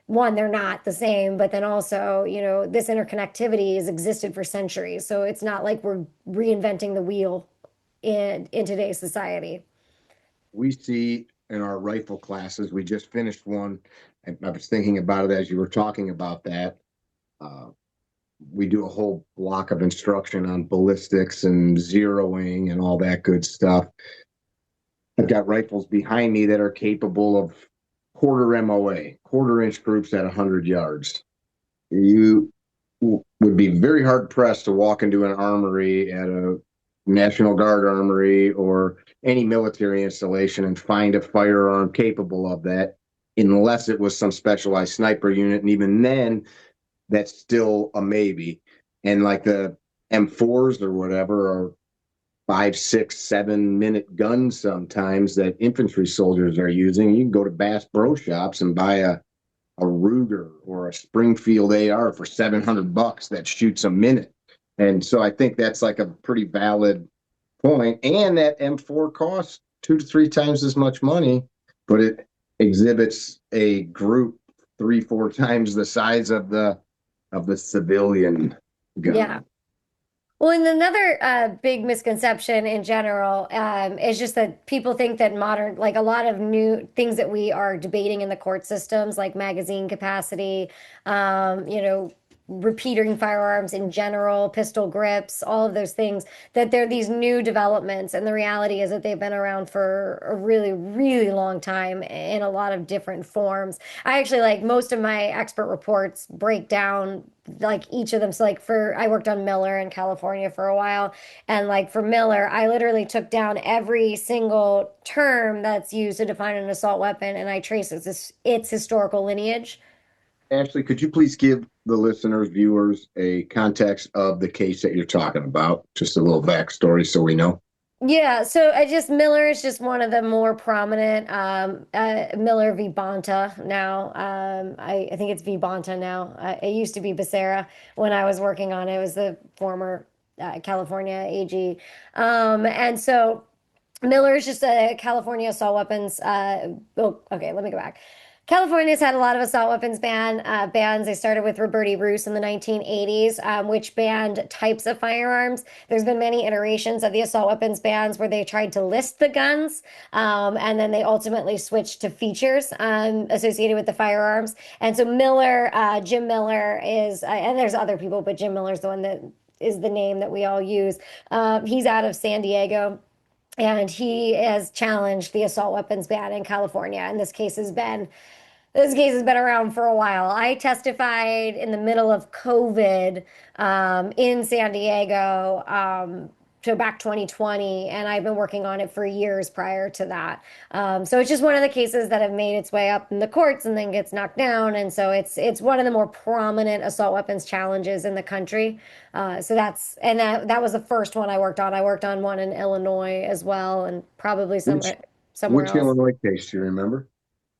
S3: one, they're not the same, but then also, this interconnectivity has existed for centuries. So it's not like we're reinventing the wheel in today's society.
S1: We see in our rifle classes, we just finished one. I was thinking about it as you were talking about that. We do a whole block of instruction on ballistics and zeroing and all that good stuff. I've got rifles behind me that are capable of quarter MOA, quarter-inch groups at 100 yards. You would be very hard pressed to walk into an armory at a National Guard armory or any military installation and find a firearm capable of that, unless it was some specialized sniper unit. And even then, that's still a maybe. And like the M4s or whatever are 5, 6, 7 minute guns sometimes that infantry soldiers are using. You can go to Bass Pro Shops and buy a Ruger or a Springfield AR for $700 that shoots a minute. And so I think that's like a pretty valid point. And that M4 costs 2 to 3 times as much money, but it exhibits a group 3, 4 times the size of the civilian gun.
S3: Yeah. Well, and another big misconception in general is just that people think that modern, like a lot of new things that we are debating in the court systems, like magazine capacity, repeating firearms in general, pistol grips, all of those things, that they're these new developments. And the reality is that they've been around for a really, really long time in a lot of different forms. I actually like most of my expert reports break down like each of them. So like I worked on Miller in California for a while. And like for Miller, I literally took down every single term that's used to define an assault weapon and I trace its historical lineage.
S1: Ashley, could you please give the listeners, viewers, a context of the case that you're talking about? Just a little backstory so we know.
S3: Yeah, so Miller is just one of the more prominent Miller v. Bonta now. I think it's v. Bonta now. It used to be Becerra when I was working on it. It was the former California AG. And so Miller is just a California assault weapons. Okay, let me go back. California's had a lot of assault weapons bans. They started with Roberti Roos in the 1980s, which banned types of firearms. There's been many iterations of the assault weapons bans where they tried to list the guns, and then they ultimately switched to features associated with the firearms. And so Jim Miller is, and there's other people, but Jim Miller is the one that is the name that we all use. He's out of San Diego. And he has challenged the assault weapons ban in California. And this case has been around for a while. I testified in the middle of COVID in San Diego, so back 2020, and I've been working on it for years prior to that. So it's just one of the cases that have made its way up in the courts and then gets knocked down. And so it's one of the more prominent assault weapons challenges in the country. So that was the first one I worked on. I worked on one in Illinois as well, and probably somewhere
S1: Which
S3: else.
S1: Illinois case do you remember?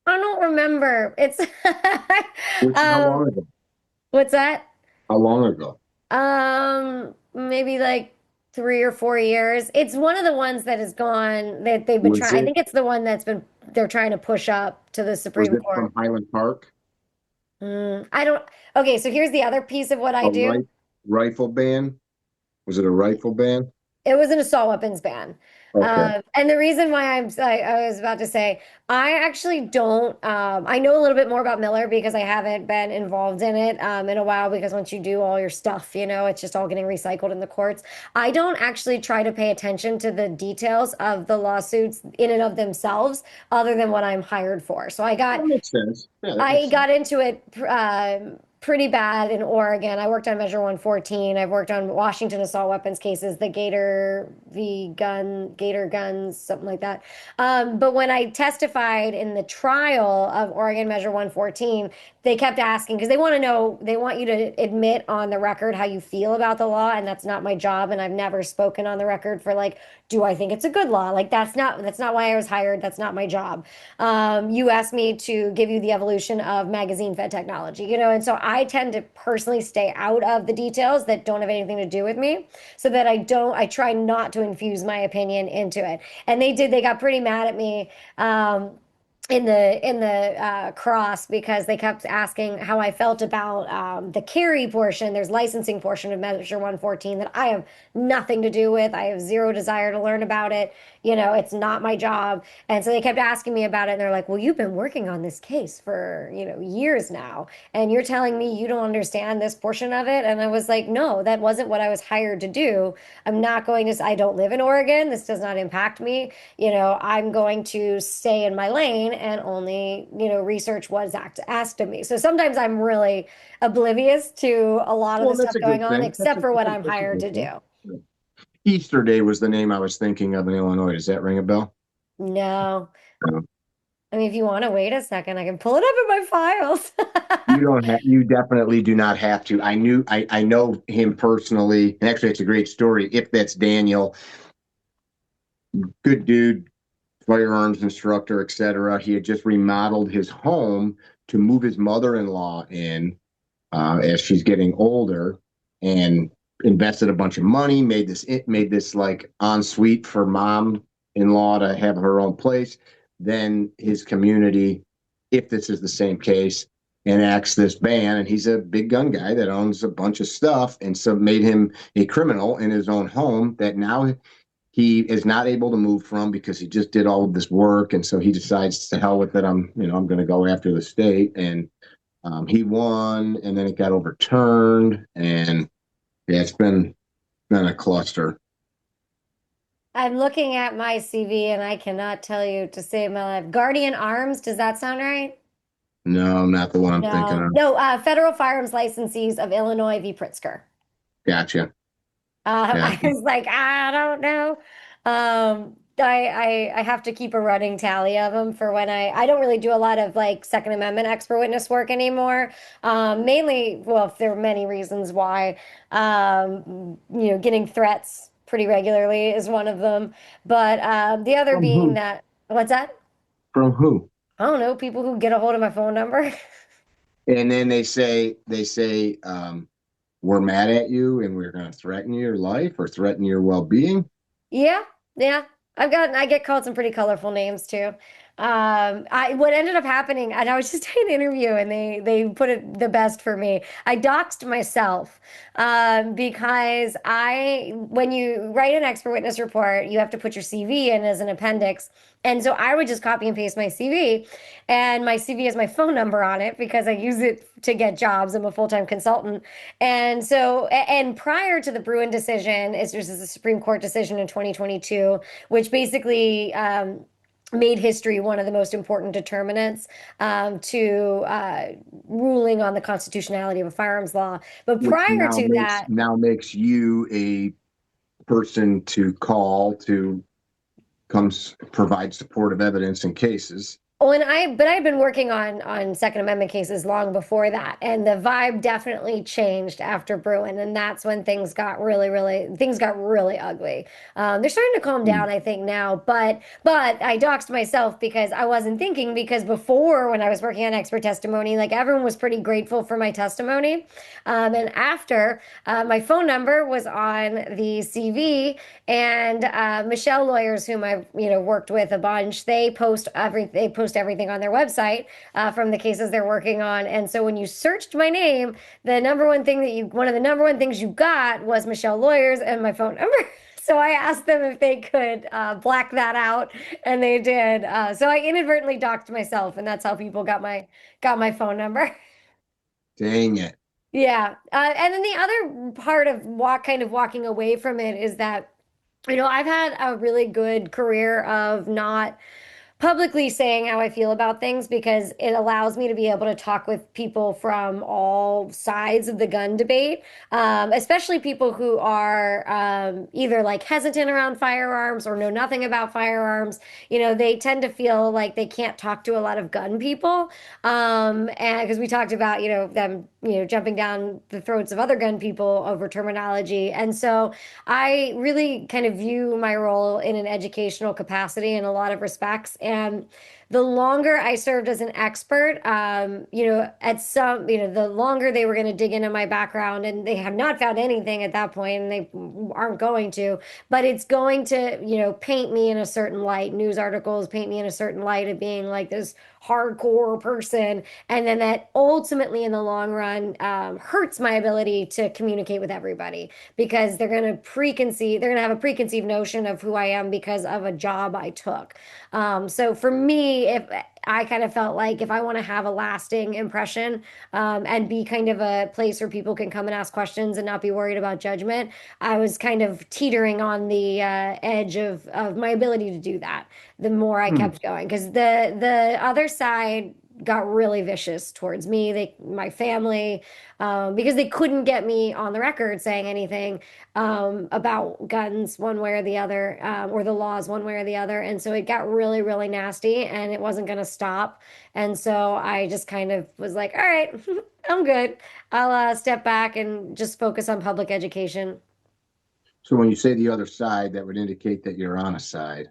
S3: I don't remember.
S1: How
S3: um,
S1: long ago?
S3: what's that?
S1: How long ago?
S3: Maybe like 3 or 4 years. It's one of the ones that has gone that they've been
S1: Was
S3: trying. I
S1: it
S3: think it's the one they're trying to push up to the
S1: was
S3: Supreme
S1: it
S3: Court.
S1: from Highland Park?
S3: I don't. Okay, so here's the other piece of what I
S1: A
S3: do.
S1: rifle ban? Was it a rifle ban?
S3: It was an assault weapons ban.
S1: Okay.
S3: And the reason why I was about to say, I actually don't, I know a little bit more about Miller because I haven't been involved in it in a while because once you do all your stuff, it's just all getting recycled in the courts. I don't actually try to pay attention to the details of the lawsuits in and of themselves other than what I'm hired for. So
S1: That makes sense. Yeah, that
S3: I
S1: makes sense.
S3: got into it pretty bad in Oregon. I worked on Measure 114. I've worked on Washington assault weapons cases, the Gator guns, something like that. But when I testified in the trial of Oregon Measure 114, they kept asking because they want you to admit on the record how you feel about the law, and that's not my job. And I've never spoken on the record for like, do I think it's a good law? Like that's not why I was hired. That's not my job. You asked me to give you the evolution of magazine fed technology, and so I tend to personally stay out of the details that don't have anything to do with me so that I try not to infuse my opinion into it. And they got pretty mad at me. In the cross because they kept asking how I felt about the carry portion. There's licensing portion of Measure 114 that I have nothing to do with. I have zero desire to learn about it. It's not my job. And so they kept asking me about it. And they're like, well, you've been working on this case for, years now. And you're telling me you don't understand this portion of it. And I was like, no, that wasn't what I was hired to do. I don't live in Oregon. This does not impact me. I'm going to stay in my lane and only, research what's asked of me. So sometimes I'm really oblivious to a lot of the
S1: Well,
S3: stuff
S1: that's a
S3: going
S1: good
S3: on,
S1: thing.
S3: except for what I'm
S1: That's a
S3: hired
S1: good
S3: to
S1: thing.
S3: do.
S1: Easter Day was the name I was thinking of in Illinois. Does that ring a bell?
S3: No.
S1: No.
S3: I mean, if you want to wait a second, I can pull it up in my files.
S1: You don't have, you definitely do not have to. I know him personally, and actually, it's a great story. If that's Daniel, good dude, firearms instructor, etc. He had just remodeled his home to move his mother-in-law in as she's getting older, and invested a bunch of money. Made this like ensuite for mom-in-law to have her own place. Then his community, if this is the same case, enacts this ban, and he's a big gun guy that owns a bunch of stuff, and so made him a criminal in his own home that now he is not able to move from because he just did all of this work, and so he decides to hell with it. I'm going to go after the state, and he won, and then it got overturned, and yeah, it's been a cluster.
S3: I'm looking at my CV and I cannot tell you to save my life. Guardian Arms, does that sound right?
S1: No, not the one I'm thinking
S3: No.
S1: of.
S3: No, Federal Firearms Licensees of Illinois v. Pritzker.
S1: Gotcha.
S3: I
S1: Gotcha.
S3: was like, I don't know. I have to keep a running tally of them for when I don't really do a lot of like Second Amendment expert witness work anymore. Mainly, well, there are many reasons why. Getting threats pretty regularly is one of them. But the other
S1: From
S3: being
S1: who?
S3: that, what's that?
S1: From who?
S3: I don't know, people who get a hold of my phone number.
S1: And then they say we're mad at you and we're going to threaten your life or threaten your well-being.
S3: Yeah, yeah. I get called some pretty colorful names too. I what ended up happening, and I was just doing an interview and they put it the best for me. I doxed myself because I when you write an expert witness report, you have to put your CV in as an appendix. And so I would just copy and paste my CV, and my CV has my phone number on it because I use it to get jobs. I'm a full-time consultant. And so, and prior to the Bruin decision, there's a Supreme Court decision in 2022, which basically made history one of the most important determinants to ruling on the constitutionality of a firearms law. But
S1: Which
S3: prior
S1: now
S3: to
S1: makes
S3: that,
S1: now makes you a person to call to provide supportive evidence in cases.
S3: oh, but I've been working on Second Amendment cases long before that, and the vibe definitely changed after Bruin, and that's when things got really ugly. They're starting to calm
S1: Hmm.
S3: down, I think now, but I doxed myself because I wasn't thinking because before when I was working on expert testimony, like everyone was pretty grateful for my testimony, and after my phone number was on the CV, and Michelle lawyers, whom I've worked with a bunch, they post everything on their website from the cases they're working on. And so when you searched my name, one of the number one things you got was Michelle lawyers and my phone number. So I asked them if they could black that out, and they did. So I inadvertently doxed myself, and that's how people got my phone number.
S1: Dang it.
S3: Yeah. And then the other part of walking away from it is that, I've had a really good career of not publicly saying how I feel about things because it allows me to be able to talk with people from all sides of the gun debate, especially people who are either like hesitant around firearms or know nothing about firearms. They tend to feel like they can't talk to a lot of gun people. And because we talked about, them, jumping down the throats of other gun people over terminology. And so I really kind of view my role in an educational capacity in a lot of respects. And the longer I served as an expert, the longer they were going to dig into my background, and they have not found anything at that point, and they aren't going to, but it's going to, paint me in a certain light. News articles paint me in a certain light of being like this hardcore person. And then that ultimately in the long run hurts my ability to communicate with everybody because they're going to have a preconceived notion of who I am because of a job I took. So for me, if I kind of felt like if I want to have a lasting impression and be kind of a place where people can come and ask questions and not be worried about judgment, I was kind of teetering on the edge of my ability to do that the more I
S1: Hmm.
S3: kept going. Because the other side got really vicious towards me, my family, because they couldn't get me on the record saying anything about guns one way or the other, or the laws one way or the other. And so it got really, really nasty and it wasn't going to stop. And so I just kind of was like, all right, I'm good. I'll step back and just focus on public education.
S1: So when you say the other side, that would indicate that you're on a side.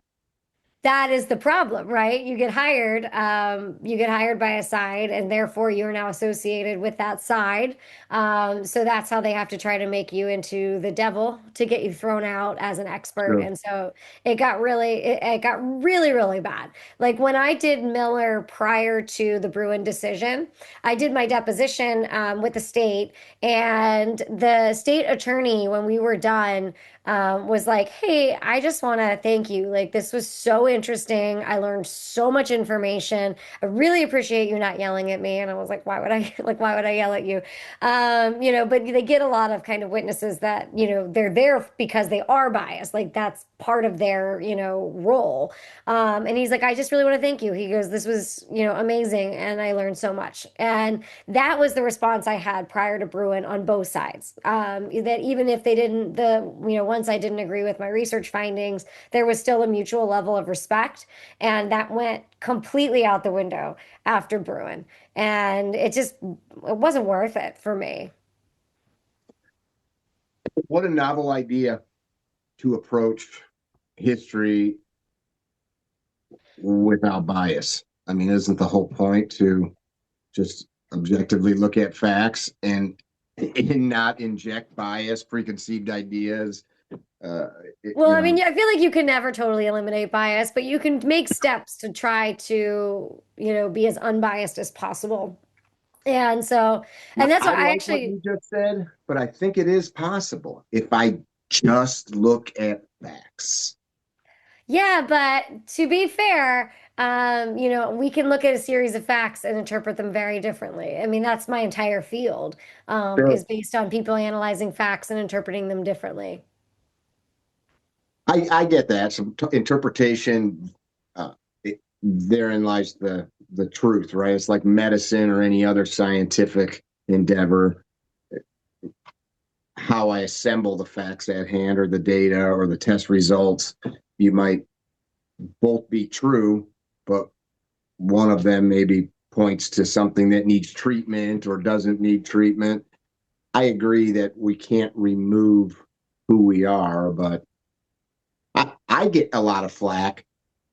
S3: That is the problem, right? You get hired by a side, and therefore you're now associated with that side. So that's how they have to try to make you into the devil to get you thrown out as an expert.
S1: Sure.
S3: And so it got really, really bad. Like when I did Miller prior to the Bruin decision, I did my deposition with the state, and the state attorney, when we were done, was like, "Hey, I just want to thank you. Like, this was so interesting. I learned so much information. I really appreciate you not yelling at me." And I was like, "Why would I like? Why would I yell at you?" But they get a lot of kind of witnesses that they're there because they are biased. Like that's part of their role. And he's like, "I just really want to thank you." He goes, "This was amazing, and I learned so much." And that was the response I had prior to Bruin on both sides. That even if they didn't, once I didn't agree with my research findings, there was still a mutual level of respect. And that went completely out the window after Bruin. And it wasn't worth it for me.
S1: What a novel idea to approach history without bias. I mean, isn't the whole point to just objectively look at facts and not inject bias, preconceived ideas? Uh,
S3: Well, I mean, yeah, I feel like you can never totally eliminate bias, but you can make steps to try to, be as unbiased as possible. And so, and that's
S1: I
S3: what I
S1: like what
S3: actually,
S1: you just said, but I think it is possible if I just look at facts.
S3: yeah, but to be fair, we can look at a series of facts and interpret them very differently. I mean, that's my entire field,
S1: Sure.
S3: is based on people analyzing facts and interpreting them differently.
S1: I get that. Some interpretation, therein lies the truth, right? It's like medicine or any other scientific endeavor. How I assemble the facts at hand or the data or the test results, you might both be true, but one of them maybe points to something that needs treatment or doesn't need treatment. I agree that we can't remove who we are, but I get a lot of flack.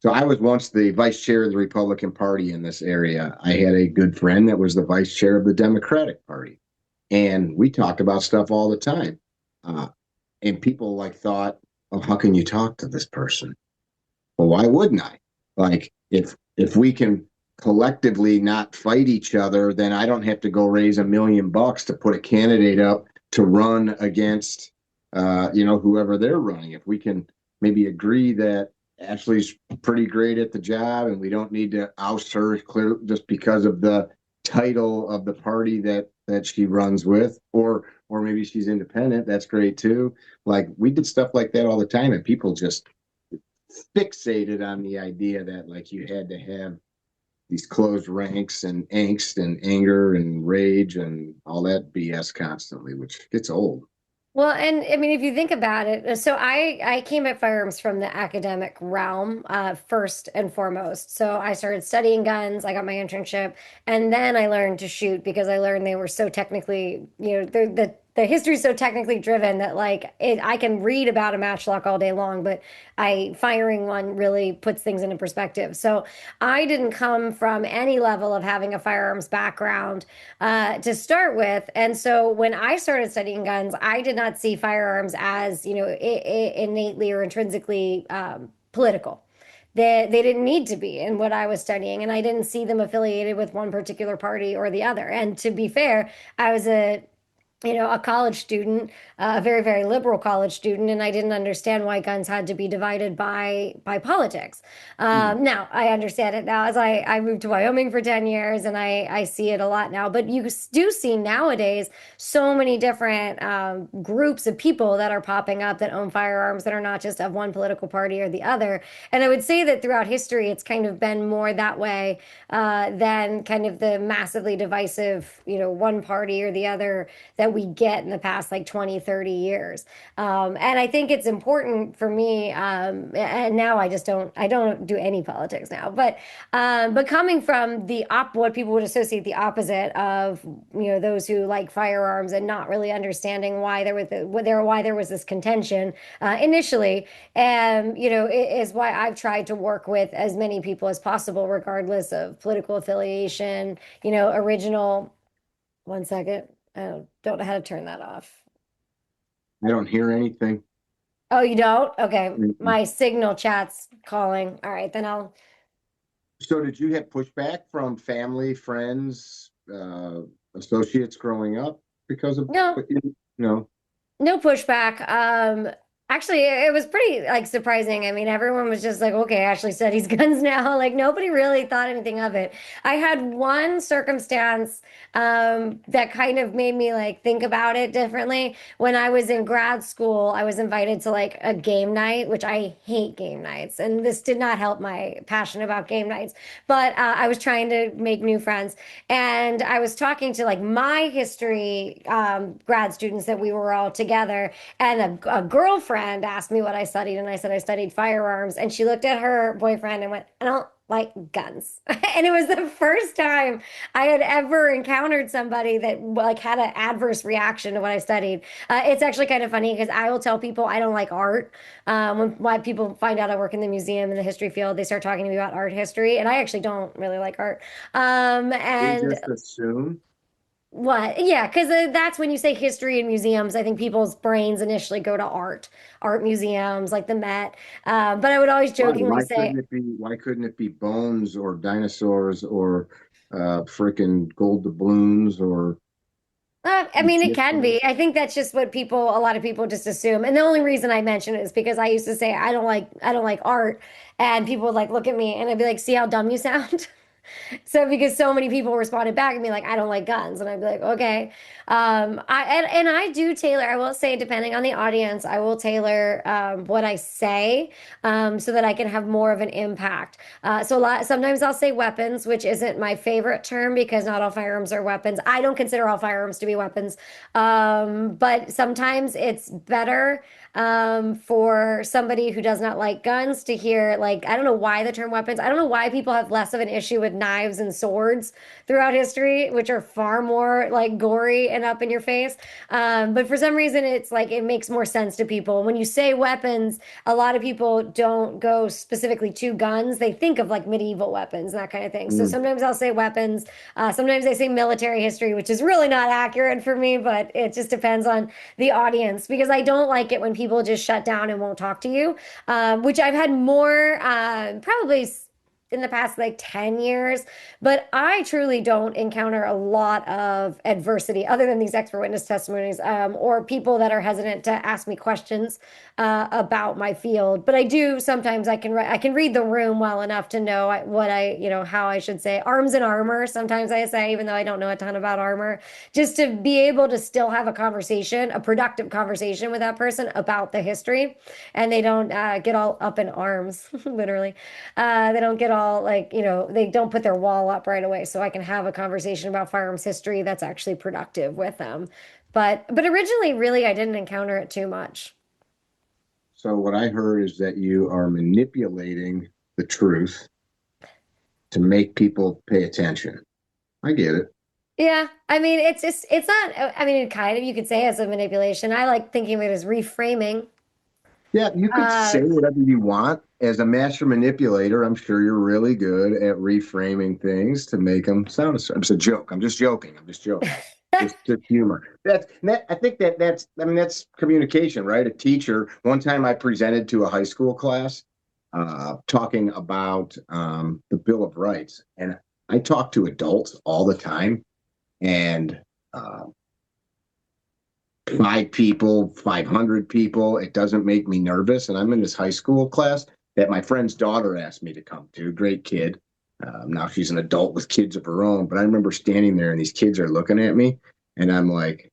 S1: So I was once the vice chair of the Republican Party in this area. I had a good friend that was the vice chair of the Democratic Party, and we talked about stuff all the time. Uh, and people like thought, "Oh, how can you talk to this person?" Well, why wouldn't I? Like, if we can collectively not fight each other, then I don't have to go raise $1 million to put a candidate up to run against, whoever they're running. If we can maybe agree that Ashley's pretty great at the job and we don't need to oust her clear just because of the title of the party that she runs with, or maybe she's independent, that's great too. Like we did stuff like that all the time, and people just fixated on the idea that like you had to have these closed ranks and angst and anger and rage and all that BS constantly, which gets old.
S3: Well, and I mean, if you think about it, so I came at firearms from the academic realm, first and foremost. So I started studying guns, I got my internship, and then I learned to shoot because I learned they were so technically, the history is so technically driven that I can read about a matchlock all day long, but I firing one really puts things into perspective. So I didn't come from any level of having a firearms background to start with. And so when I started studying guns, I did not see firearms as, innately or intrinsically political. They didn't need to be in what I was studying, and I didn't see them affiliated with one particular party or the other. And to be fair, I was a a college student, a very, very liberal college student, and I didn't understand why guns had to be divided by politics.
S1: Hmm.
S3: Now I understand it now as I moved to Wyoming for 10 years, and I see it a lot now. But you do see nowadays so many different groups of people that are popping up that own firearms that are not just of one political party or the other. And I would say that throughout history, it's kind of been more that way than kind of the massively divisive, one party or the other that we get in the past like 20, 30 years. And I think it's important for me, and now I don't do any politics now, but coming from what people would associate the opposite of, those who like firearms and not really understanding why there was this contention initially, and, is why I've tried to work with as many people as possible, regardless of political affiliation, original. One second. I don't know how to turn that off.
S1: I don't hear anything.
S3: Oh, you don't? Okay.
S1: Mm-mm.
S3: My signal chat's calling. All right, then I'll.
S1: So did you have pushback from family, friends, associates growing up because of
S3: No,
S1: what you know?
S3: no pushback. Actually, it was pretty like surprising. I mean, everyone was just like, "Okay, Ashley studies guns now." Like nobody really thought anything of it. I had one circumstance that kind of made me like think about it differently. When I was in grad school, I was invited to like a game night, which I hate game nights, and this did not help my passion about game nights. But I was trying to make new friends, and I was talking to like my history grad students that we were all together, and a girlfriend asked me what I studied, and I said I studied firearms, and she looked at her boyfriend and went, "I don't like guns." And it was the first time I had ever encountered somebody that like had an adverse reaction to what I studied. It's actually kind of funny because I will tell people I don't like art. When people find out I work in the museum in the history field, they start talking to me about art history, and I actually don't really like art.
S1: They
S3: And
S1: just assume.
S3: what? Yeah, because that's when you say history and museums, I think people's brains initially go to art museums like the Met. But I would always
S1: Why?
S3: jokingly say,
S1: Why couldn't it be bones or dinosaurs or freaking gold doubloons or
S3: I mean, it can
S1: Egyptian?
S3: be. I think that's just what a lot of people just assume. And the only reason I mention it is because I used to say I don't like art, and people would like look at me and I'd be like, "See how dumb you sound?" So because so many people responded back and be like, I don't like guns, and I'd be like, okay. And I do tailor. I will say, depending on the audience, I will tailor what I say so that I can have more of an impact. So sometimes I'll say weapons, which isn't my favorite term because not all firearms are weapons. I don't consider all firearms to be weapons, but sometimes it's better for somebody who does not like guns to hear, like, I don't know why the term weapons, I don't know why people have less of an issue with knives and swords throughout history, which are far more like gory and up in your face. But for some reason, it's like it makes more sense to people. When you say weapons, a lot of people don't go specifically to guns. They think of like medieval weapons and that kind of thing. So
S1: Mm.
S3: sometimes I'll say weapons. Sometimes I say military history, which is really not accurate for me, but it just depends on the audience because I don't like it when people just shut down and won't talk to you, which I've had more probably in the past like 10 years, but I truly don't encounter a lot of adversity other than these expert witness testimonies or people that are hesitant to ask me questions about my field. But I do sometimes I can read the room well enough to know how I should say arms and armor. Sometimes I say, even though I don't know a ton about armor, just to be able to still have a conversation, a productive conversation with that person about the history, and they don't get all up in arms, literally. They don't get all like, they don't put their wall up right away. So I can have a conversation about firearms history that's actually productive with them. But originally, really, I didn't encounter it too much.
S1: So what I heard is that you are manipulating the truth to make people pay attention. I get it.
S3: Yeah, I mean, it's not, I mean, it kind of, you could say it's a manipulation. I like thinking of it as reframing.
S1: Yeah, you could
S3: Uh,
S1: say whatever you want. As a master manipulator, I'm sure you're really good at reframing things to make them sound. It's a joke. I'm just joking. I'm just joking. Just humor. I think I mean, that's communication, right? A teacher. One time I presented to a high school class, talking about the Bill of Rights, and I talk to adults all the time, and uh, five people, 500 people. It doesn't make me nervous. And I'm in this high school class that my friend's daughter asked me to come to. Great kid. Now she's an adult with kids of her own. But I remember standing there and these kids are looking at me, and I'm like,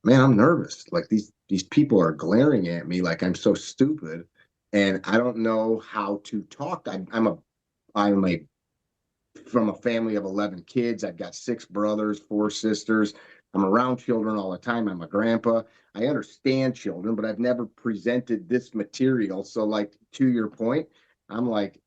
S1: man, I'm nervous. Like these people are glaring at me like I'm so stupid, and I don't know how to talk. I'm a from a family of 11 kids. I've got six brothers, four sisters. I'm around children all the time. I'm a grandpa. I understand children, but I've never presented this material. So, like, to your point, I'm like,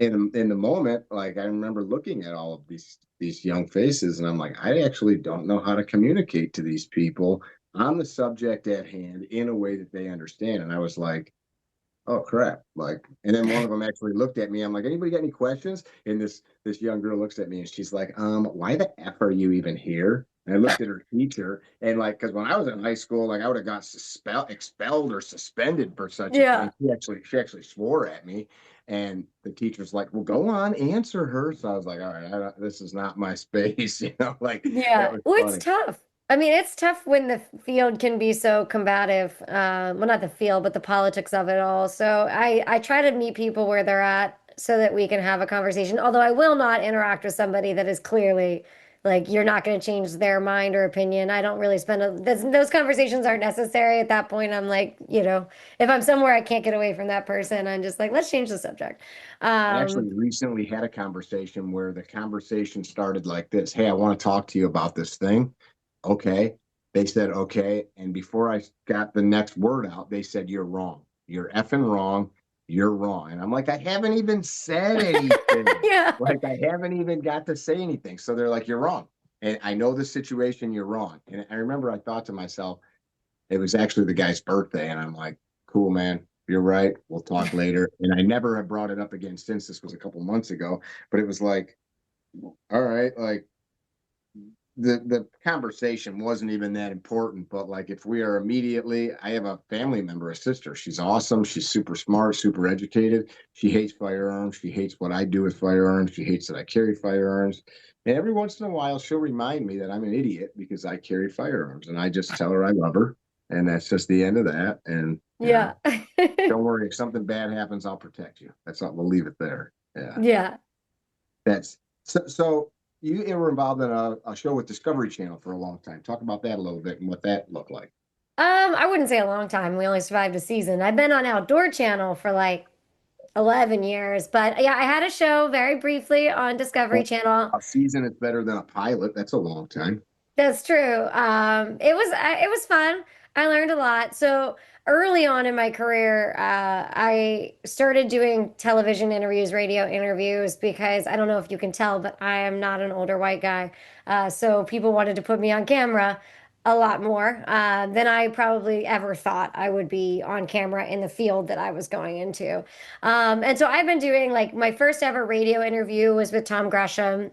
S1: in the moment, like, I remember looking at all of these young faces, and I'm like, I actually don't know how to communicate to these people on the subject at hand in a way that they understand. And I was like, oh crap, like, and then one of them actually looked at me. I'm like, anybody got any questions? And this young girl looks at me and she's like, why the F are you even here? And I looked at her teacher, and like, because when I was in high school, like, I would have got expelled or suspended for such a thing.
S3: Yeah.
S1: She actually swore at me, and the teacher's like, well, go on, answer her. So I was like, all right, this is not my space. Like, that
S3: Yeah.
S1: was
S3: Well, it's
S1: funny.
S3: tough. I mean, it's tough when the field can be so combative. Well, not the field, but the politics of it all. So I try to meet people where they're at so that we can have a conversation. Although I will not interact with somebody that is clearly like you're not going to change their mind or opinion. I don't really spend those conversations aren't necessary at that point. I'm like, if I'm somewhere I can't get away from that person, I'm just like, let's change the subject.
S1: I
S3: Um,
S1: actually recently had a conversation where the conversation started like this. Hey, I want to talk to you about this thing. Okay. They said, okay. And before I got the next word out, they said, you're wrong. You're effing wrong. You're wrong. And I'm like, I haven't even said anything.
S3: yeah.
S1: Like, I haven't even got to say anything. So they're like, you're wrong. And I know the situation, you're wrong. And I remember I thought to myself, it was actually the guy's birthday, and I'm like, cool, man. You're right. We'll talk later. And I never have brought it up again since. This was a couple months ago, but it was like, all right, like the conversation wasn't even that important. But like, if we are immediately, I have a family member, a sister. She's awesome. She's super smart, super educated. She hates firearms. She hates what I do with firearms. She hates that I carry firearms. And every once in a while, she'll remind me that I'm an idiot because I carry firearms, and I just tell her I love her, and that's just the end of that. And
S3: Yeah.
S1: don't worry, if something bad happens, I'll protect you. That's not. We'll leave it there. Yeah,
S3: Yeah.
S1: that's so. You were involved in a show with Discovery Channel for a long time. Talk about that a little bit and what that looked like.
S3: I wouldn't say a long time. We only survived a season. I've been on Outdoor Channel for like 11 years, but yeah, I had a show very briefly on Discovery
S1: Well,
S3: Channel.
S1: a season is better than a pilot. That's a long time.
S3: That's true. It was fun. I learned a lot. So early on in my career, I started doing television interviews, radio interviews, because I don't know if you can tell, but I am not an older white guy. So people wanted to put me on camera a lot more than I probably ever thought I would be on camera in the field that I was going into. And so I've been doing like my first ever radio interview was with Tom Gresham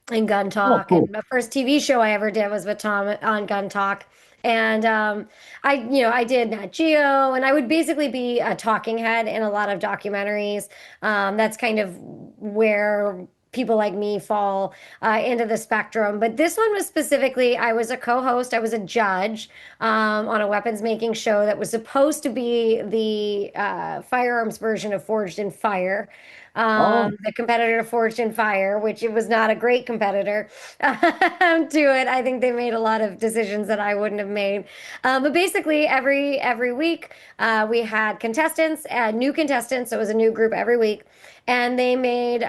S3: and Gun
S1: Oh,
S3: Talk.
S1: cool.
S3: And the first TV show I ever did was with Tom on Gun Talk. And I did Nat Geo, and I would basically be a talking head in a lot of documentaries. That's kind of where people like me fall into the spectrum. But this one was specifically, I was a co-host, I was a judge on a weapons making show that was supposed to be the firearms version of Forged in Fire.
S1: Oh,
S3: The competitor to Forged in Fire, which it was not a great competitor to it. I think they made a lot of decisions that I wouldn't have made. But basically, every week we had contestants, new contestants. So it was a new group every week, and they made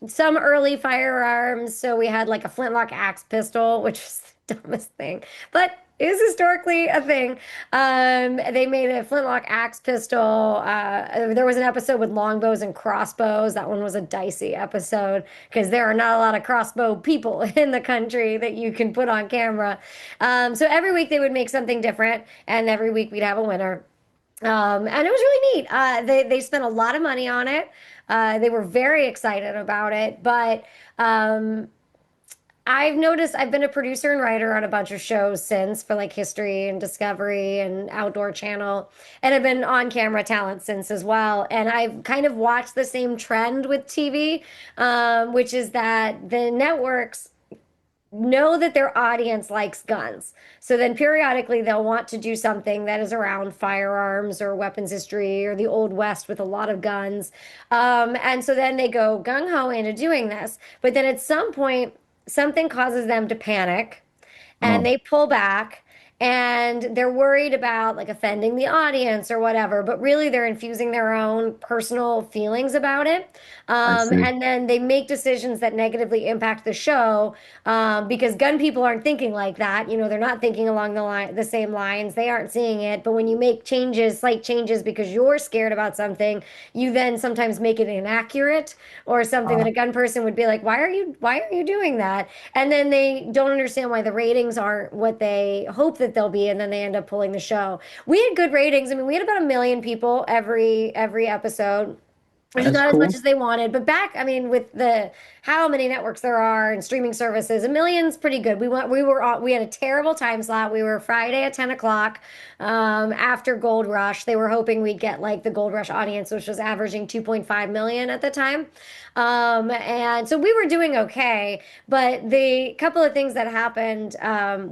S3: some early firearms. So we had like a flintlock axe pistol, which was the dumbest thing, but is historically a thing. They made a flintlock axe pistol. There was an episode with longbows and crossbows. That one was a dicey episode because there are not a lot of crossbow people in the country that you can put on camera. So every week they would make something different, and every week we'd have a winner. And it was really neat. They spent a lot of money on it. They were very excited about it, but I've noticed I've been a producer and writer on a bunch of shows since for like History and Discovery and Outdoor Channel, and I've been on camera talent since as well. And I've kind of watched the same trend with TV, which is that the networks know that their audience likes guns. So then periodically they'll want to do something that is around firearms or weapons history or the Old West with a lot of guns. And so then they go gung ho into doing this. But then at some point, something causes them to panic and
S1: Oh,
S3: they pull back and they're worried about like offending the audience or whatever, but really they're infusing their own personal feelings about it.
S1: I see.
S3: And then they make decisions that negatively impact the show because gun people aren't thinking like that. You know, they're not thinking along the same lines. They aren't seeing it. But when you make changes, slight changes because you're scared about something, you then sometimes make it inaccurate or something that a gun person would be like, why are you doing that? And then they don't understand why the ratings aren't what they hope that they'll be, and then they end up pulling the show. We had good ratings. I mean, we had about 1 million people every episode, which is
S1: That's
S3: not as much
S1: cool.
S3: as they wanted. But back, I mean, with the how many networks there are and streaming services, 1 million's pretty good. We had a terrible time slot. We were Friday at 10 o'clock after Gold Rush. They were hoping we'd get like the Gold Rush audience, which was averaging 2.5 million at the time. And so we were doing okay, but the couple of things that happened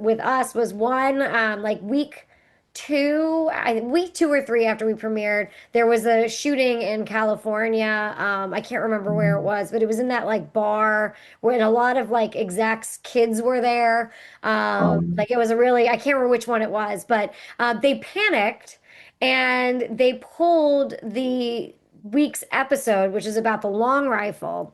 S3: with us was one, like week 2 or 3 after we premiered, there was a shooting in California. I can't remember where it was, but it was in that like bar where a lot of like execs kids were there.
S1: Um,
S3: Like it was a really, I can't remember which one it was, but they panicked and they pulled the week's episode, which is about the long rifle.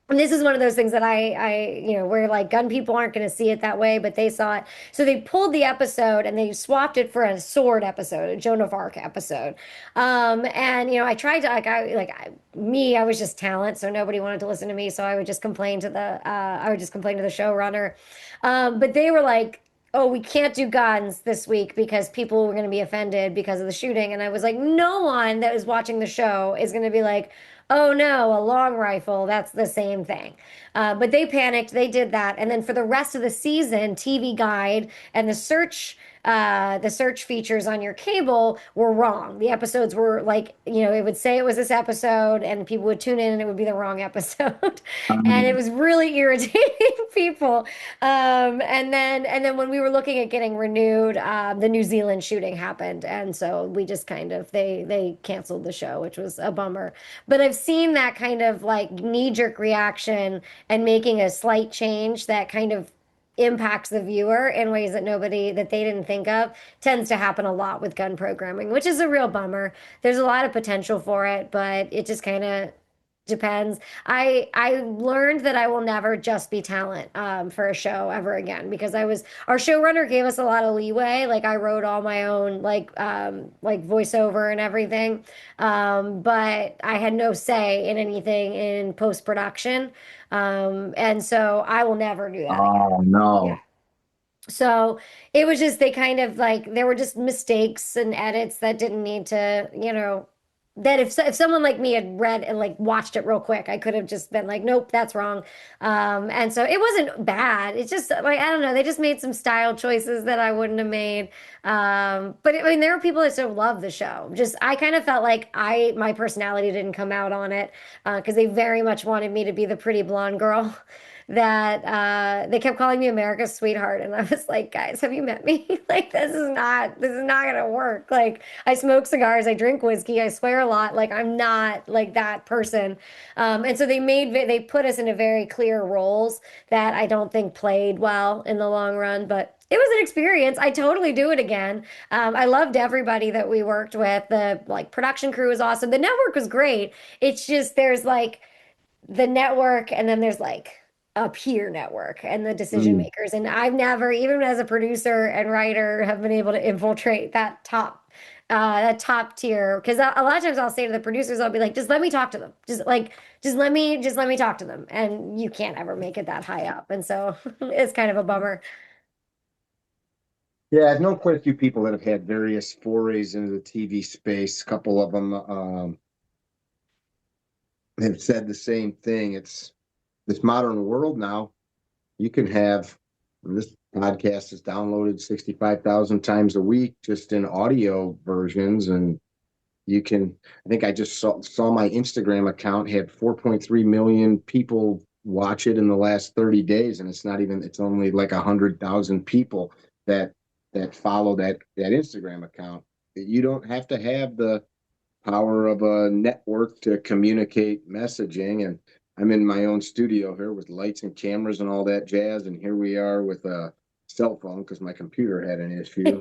S3: And this is one of those things that where like gun people aren't going to see it that way, but they saw it. So they pulled the episode and they swapped it for a sword episode, a Joan of Arc episode. And I tried to I was just talent, so nobody wanted to listen to me. So I would just complain to the showrunner. But they were like, oh, we can't do guns this week because people were going to be offended because of the shooting. And I was like, no one that is watching the show is going to be like, oh no, a long rifle, that's the same thing. But they panicked, they did that. And then for the rest of the season, TV Guide and the search features on your cable were wrong. The episodes were like, it would say it was this episode, and people would tune in and it would be the wrong episode. And it
S1: um,
S3: was really irritating people. And then when we were looking at getting renewed, the New Zealand shooting happened, and so we just kind of they canceled the show, which was a bummer. But I've seen that kind of like knee-jerk reaction and making a slight change that kind of impacts the viewer in ways that they didn't think of tends to happen a lot with gun programming, which is a real bummer. There's a lot of potential for it, but it just kind of depends. I learned that I will never just be talent for a show ever again because our showrunner gave us a lot of leeway. Like I wrote all my own like voiceover and everything, but I had no say in anything in post production, and so I will never do that again.
S1: oh
S3: Yeah.
S1: no.
S3: So it was just they kind of like there were just mistakes and edits that didn't need to, that if someone like me had read and like watched it real quick, I could have just been like, nope, that's wrong. And so it wasn't bad. It's just like I don't know, they just made some style choices that I wouldn't have made. But I mean, there were people that still love the show. Just I kind of felt like my personality didn't come out on it because they very much wanted me to be the pretty blonde girl that they kept calling me America's sweetheart, and I was like, guys, have you met me? Like this is not gonna work. Like I smoke cigars, I drink whiskey, I swear a lot. Like I'm not like that person. And so they put us into very clear roles that I don't think played well in the long run, but it was an experience. I totally do it again. I loved everybody that we worked with. The like production crew was awesome. The network was great. It's just there's like the network and then there's like a peer network and the decision
S1: Mm.
S3: makers. And I've never, even as a producer and writer, have been able to infiltrate that top tier. Because a lot of times I'll say to the producers, I'll be like, just let me talk to them. Just let me talk to them. And you can't ever make it that high up. And so it's kind of a bummer.
S1: Yeah, I've known quite a few people that have had various forays into the TV space. A couple of them have said the same thing. It's this modern world now. You can have this podcast is downloaded 65,000 times a week just in audio versions. And you can, I think I just saw my Instagram account had 4.3 million people watch it in the last 30 days, and it's only like 100,000 people that follow that Instagram account. You don't have to have the power of a network to communicate messaging. And I'm in my own studio here with lights and cameras and all that jazz. And here we are with a cell phone because my computer had an issue.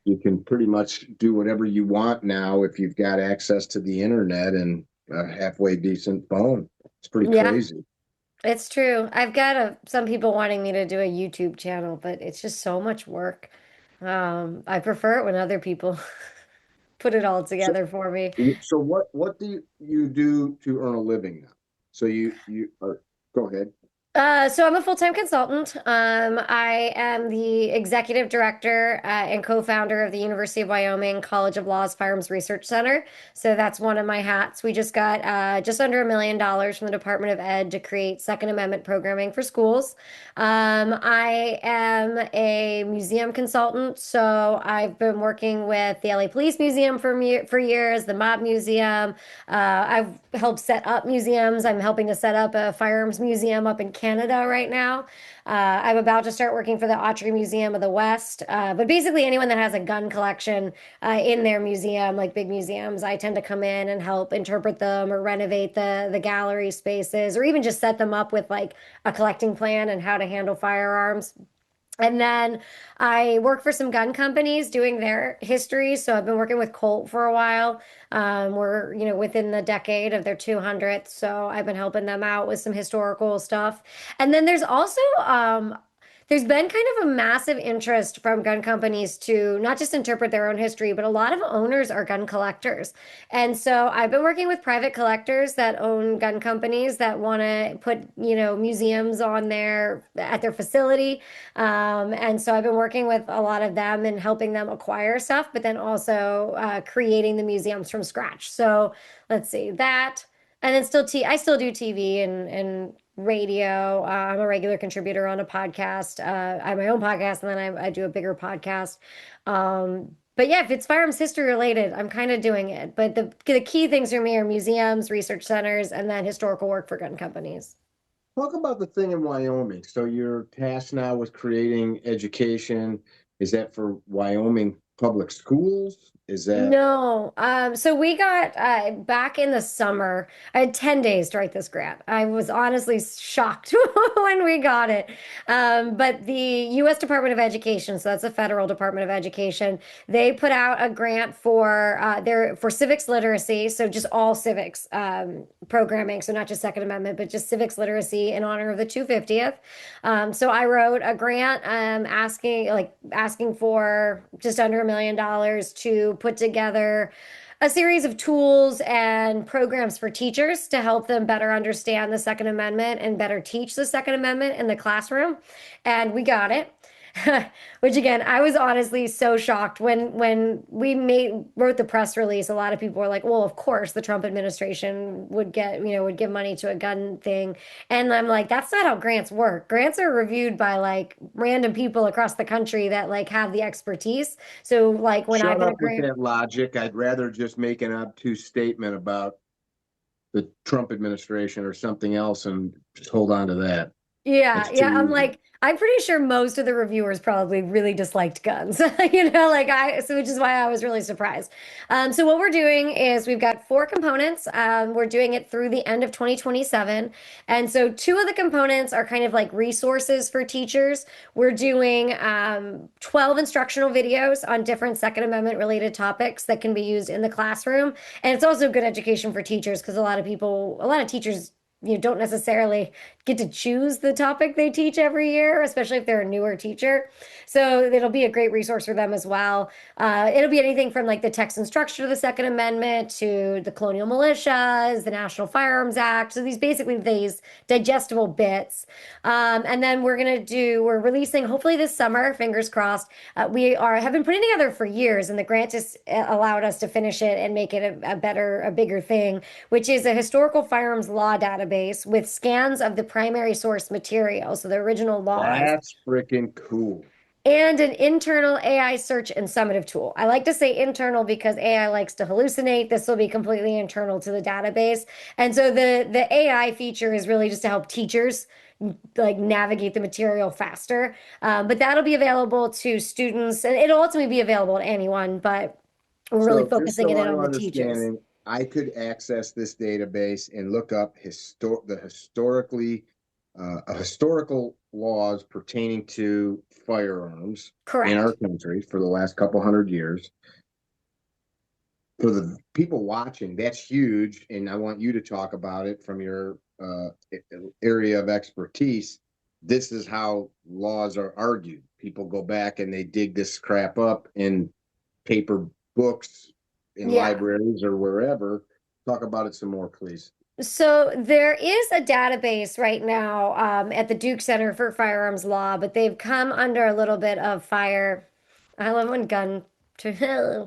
S1: You can pretty much do whatever you want now if you've got access to the internet and a halfway decent phone. It's pretty
S3: Yeah,
S1: crazy.
S3: it's true. I've got some people wanting me to do a YouTube channel, but it's just so much work. I prefer it when other people put it all
S1: So,
S3: together for me.
S1: so what do you do to earn a living now? So you are, go ahead.
S3: So I'm a full-time consultant. I am the executive director and co-founder of the University of Wyoming College of Law's Firearms Research Center. So that's one of my hats. We just got just under $1 million from the Department of Ed to create Second Amendment programming for schools. I am a museum consultant, so I've been working with the LA Police Museum for years, the Mob Museum. I've helped set up museums. I'm helping to set up a firearms museum up in Canada right now. I'm about to start working for the Autry Museum of the West. But basically, anyone that has a gun collection in their museum, like big museums, I tend to come in and help interpret them or renovate the gallery spaces, or even just set them up with like a collecting plan and how to handle firearms. And then I work for some gun companies doing their history. So I've been working with Colt for a while. We're, within the decade of their 200th. So I've been helping them out with some historical stuff. And then there's been kind of a massive interest from gun companies to not just interpret their own history, but a lot of owners are gun collectors. And so I've been working with private collectors that own gun companies that want to put, museums at their facility. And so I've been working with a lot of them and helping them acquire stuff, but then also creating the museums from scratch. So let's see that. And then I still do TV and radio. I'm a regular contributor on a podcast. I have my own podcast, and then I do a bigger podcast. But yeah, if it's firearms history related, I'm kind of doing it. But the key things for me are museums, research centers, and then historical work for gun companies.
S1: Talk about the thing in Wyoming. So you're tasked now with creating education. Is that for Wyoming public schools? Is that
S3: No. So we got back in the summer. I had 10 days to write this grant. I was honestly shocked when we got it. But the U.S. Department of Education, so that's the federal Department of Education, they put out a grant for civics literacy, so just all civics programming, so not just Second Amendment, but just civics literacy in honor of the 250th. So I wrote a grant asking for just under $1 million to put together a series of tools and programs for teachers to help them better understand the Second Amendment and better teach the Second Amendment in the classroom. And we got it. Which again, I was honestly so shocked when we wrote the press release. A lot of people were like, "Well, of course, the Trump administration would give money to a gun thing," and I'm like, "That's not how grants work. Grants are reviewed by like random people across the country that like have the expertise. So like when I
S1: shut
S3: get a
S1: up with
S3: grant."
S1: that logic? I'd rather just make an obtuse statement about the Trump administration or something else and just hold on to that.
S3: Yeah,
S1: That's too
S3: yeah.
S1: easy.
S3: I'm pretty sure most of the reviewers probably really disliked guns, so which is why I was really surprised. So what we're doing is we've got four components. We're doing it through the end of 2027. And so two of the components are kind of like resources for teachers. We're doing 12 instructional videos on different Second Amendment related topics that can be used in the classroom. And it's also good education for teachers because a lot of teachers don't necessarily get to choose the topic they teach every year, especially if they're a newer teacher. So it'll be a great resource for them as well. It'll be anything from like the text and structure of the Second Amendment to the colonial militias, the National Firearms Act. So these digestible bits. And then we're releasing hopefully this summer, fingers crossed. Have been putting together for years, and the grant just allowed us to finish it and make it a bigger thing, which is a historical firearms law database with scans of the primary source material, so the original laws.
S1: That's freaking cool.
S3: and an internal AI search and summative tool. I like to say internal because AI likes to hallucinate. This will be completely internal to the database. And so the AI feature is really just to help teachers like navigate the material faster. But that'll be available to students and it'll ultimately be available to anyone, but we're really
S1: So just
S3: focusing
S1: so
S3: it in
S1: I'm
S3: on the teachers.
S1: understanding, I could access this database and look up the historical laws pertaining to firearms in our
S3: Correct.
S1: country for the last couple hundred years. For the people watching, that's huge, and I want you to talk about it from your area of expertise. This is how laws are argued. People go back and they dig this crap up in paper books in
S3: Yeah.
S1: libraries or wherever. Talk about it some more, please.
S3: So there is a database right now at the Duke Center for Firearms Law, but they've come under a little bit of fire. I love when gun to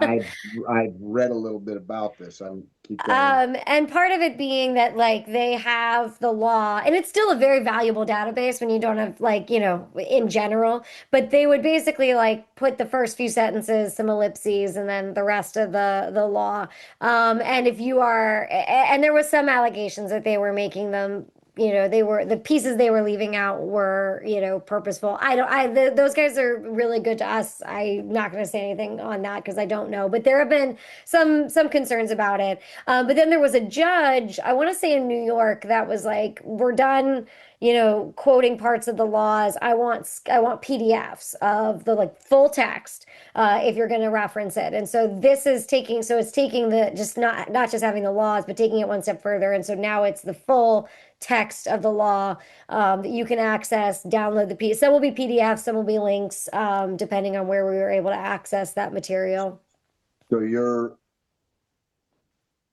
S1: I I've read a little bit about this. I'm keep going.
S3: And part of it being that like they have the law, and it's still a very valuable database when you don't have like, in general, but they would basically like put the first few sentences, some ellipses, and then the rest of the law. And if you are, and there was some allegations that they were making them they were the pieces they were leaving out were, purposeful. I don't, I, those guys are really good to us. I'm not going to say anything on that because I don't know, but there have been some concerns about it. But then there was a judge, I want to say in New York, that was like, we're done, quoting parts of the laws. I want PDFs of the like full text if you're going to reference it. And so it's taking the just not just having the laws, but taking it one step further. And so now it's the full text of the law that you can access, download the piece. Some will be PDFs, some will be links, depending on where we were able to access that material.
S1: So your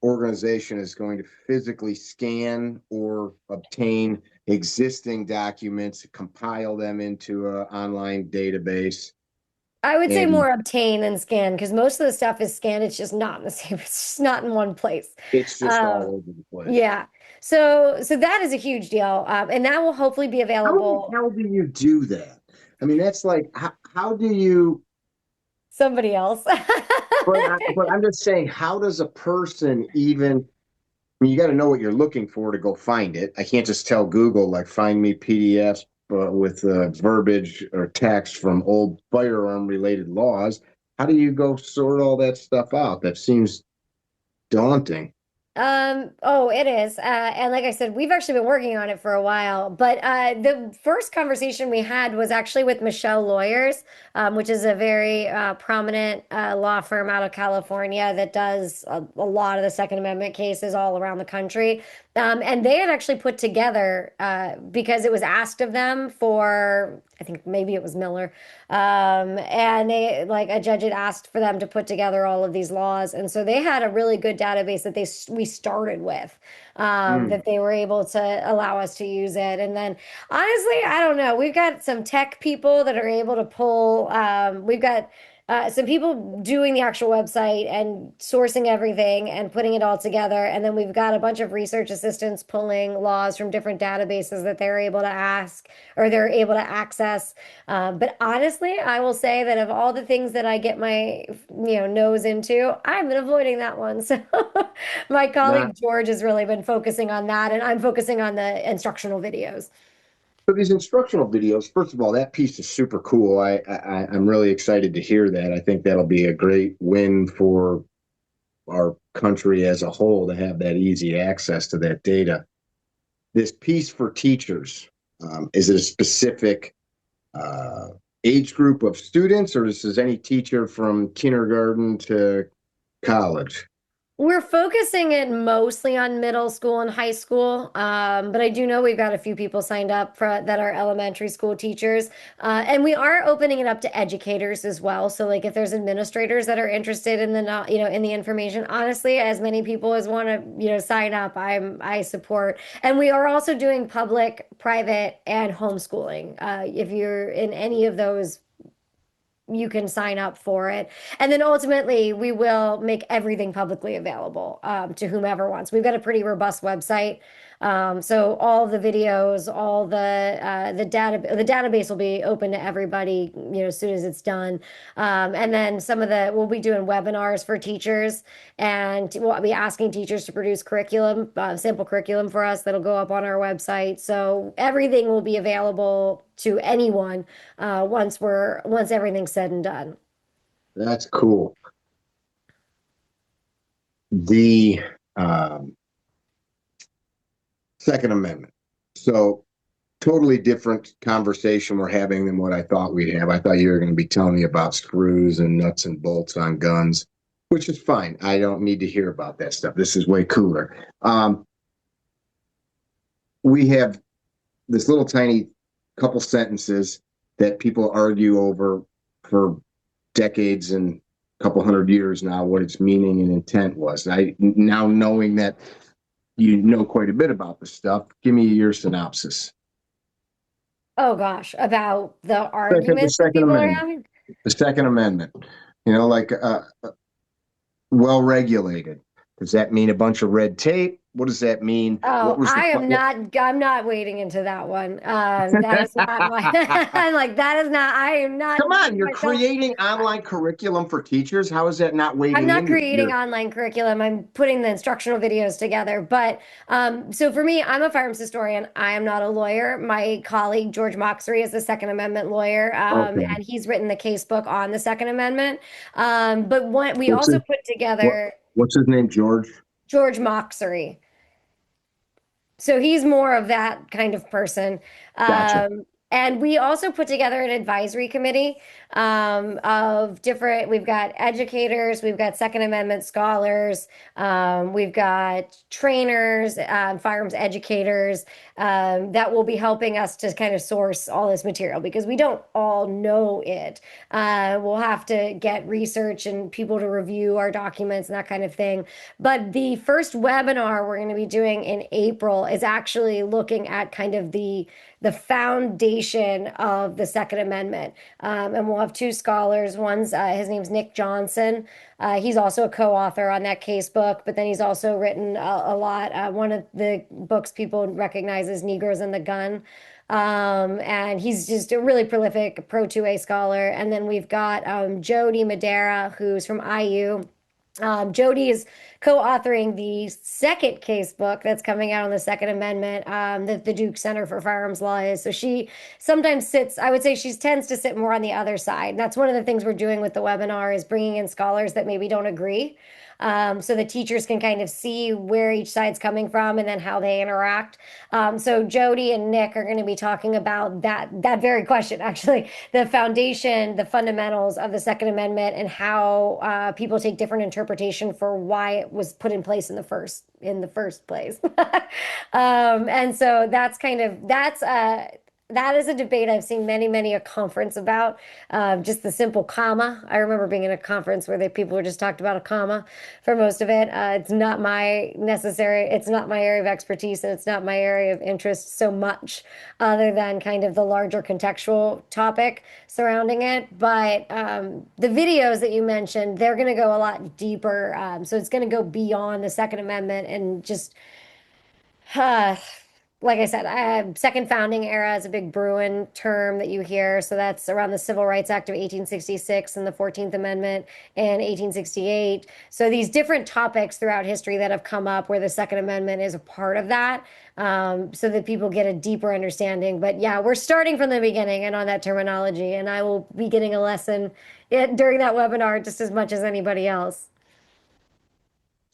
S1: organization is going to physically scan or obtain existing documents, compile them into an online database,
S3: I would say
S1: and
S3: more obtain than scan because most of the stuff is scanned. It's just not in the same, it's just not in one place.
S1: it's just
S3: Uh,
S1: all over the place.
S3: yeah. So that is a huge deal. And that will hopefully be
S1: How the
S3: available
S1: hell do you do that? I mean, that's like how do you?
S3: somebody else.
S1: But I'm just saying, how does a person even? I mean, you got to know what you're looking for to go find it. I can't just tell Google like find me PDFs with verbiage or text from old firearm related laws. How do you go sort all that stuff out? That seems daunting.
S3: Oh, it is. And like I said, we've actually been working on it for a while. But the first conversation we had was actually with Michelle Lawyers, which is a very prominent law firm out of California that does a lot of the Second Amendment cases all around the country. And they had actually put together, because it was asked of them for, I think maybe it was Miller, and they like a judge had asked for them to put together all of these laws, and so they had a really good database that we started with,
S1: Mm.
S3: that they were able to allow us to use it. And then honestly, I don't know. We've got some tech people that are able to pull. We've got some people doing the actual website and sourcing everything and putting it all together. And then we've got a bunch of research assistants pulling laws from different databases that they're able to ask or they're able to access. But honestly, I will say that of all the things that I get my nose into, I've been avoiding that one. So my
S1: Not
S3: colleague George has really been focusing on that, and I'm focusing on the instructional videos.
S1: so these instructional videos. First of all, that piece is super cool. I'm really excited to hear that. I think that'll be a great win for our country as a whole to have that easy access to that data. This piece for teachers, is it a specific uh, age group of students, or is this any teacher from kindergarten to college?
S3: We're focusing it mostly on middle school and high school, but I do know we've got a few people signed up for that are elementary school teachers, and we are opening it up to educators as well. So, like, if there's administrators that are interested in in the information, honestly, as many people as want to, sign up, I support. And we are also doing public, private, and homeschooling. If you're in any of those you can sign up for it. And then ultimately, we will make everything publicly available to whomever wants. We've got a pretty robust website So all the videos, all the database will be open to everybody, as soon as it's done. And then we'll be doing webinars for teachers, and we'll be asking teachers to produce curriculum, sample curriculum for us that'll go up on our website. So everything will be available to anyone once everything's said and done.
S1: That's cool. The Second Amendment. So totally different conversation we're having than what I thought we'd have. I thought you were going to be telling me about screws and nuts and bolts on guns, which is fine. I don't need to hear about that stuff. This is way cooler. We have this little tiny couple sentences that people argue over for decades and a couple hundred years now, what its meaning and intent was. And now knowing that you know quite a bit about this stuff, give me your synopsis.
S3: Oh gosh, about the arguments that people are having?
S1: The Second Amendment, like well regulated. Does that mean a bunch of red tape? What does that mean?
S3: Oh, I'm not wading into that one. That is not my, I'm like, I am not.
S1: Come on, you're creating online curriculum for teachers. How is that not wading
S3: I'm not
S1: into
S3: creating online curriculum. I'm putting the instructional videos together. But so for me, I'm a firearms historian. I am not a lawyer. My colleague, George Moxery, is the Second Amendment lawyer.
S1: Okay.
S3: And he's written the case book on the Second Amendment. But we also put together.
S1: What's his name, George?
S3: George Moxery. So he's more of that kind of person.
S1: Gotcha.
S3: And we also put together an advisory committee of different, we've got educators, we've got Second Amendment scholars, we've got trainers, firearms educators that will be helping us to kind of source all this material because we don't all know it. We'll have to get research and people to review our documents and that kind of thing. But the first webinar we're going to be doing in April is actually looking at kind of the foundation of the Second Amendment. And we'll have two scholars. One's his name's Nick Johnson. He's also a co-author on that case book, but then he's also written a lot. One of the books people recognize is Negroes and the Gun. And he's just a really prolific Pro 2A scholar. And then we've got Jody Madera, who's from IU. Jody is co-authoring the second case book that's coming out on the Second Amendment that the Duke Center for Firearms Law is. So she sometimes sits, I would say she tends to sit more on the other side. That's one of the things we're doing with the webinar is bringing in scholars that maybe don't agree. So the teachers can kind of see where each side's coming from and then how they interact. So Jody and Nick are going to be talking about that very question, actually, the foundation, the fundamentals of the Second Amendment and how people take different interpretation for why it was put in place in the first place. And so that is a debate I've seen many a conference about, just the simple comma. I remember being in a conference where people were just talked about a comma for most of it. It's not my area of expertise, and it's not my area of interest so much, other than kind of the larger contextual topic surrounding it. But the videos that you mentioned, they're going to go a lot deeper. So it's going to go beyond the Second Amendment and just like I said, second founding era is a big Bruin term that you hear. So that's around the Civil Rights Act of 1866 and the 14th Amendment in 1868. So these different topics throughout history that have come up where the Second Amendment is a part of that, so that people get a deeper understanding. But yeah, we're starting from the beginning and on that terminology, and I will be getting a lesson during that webinar just as much as anybody else.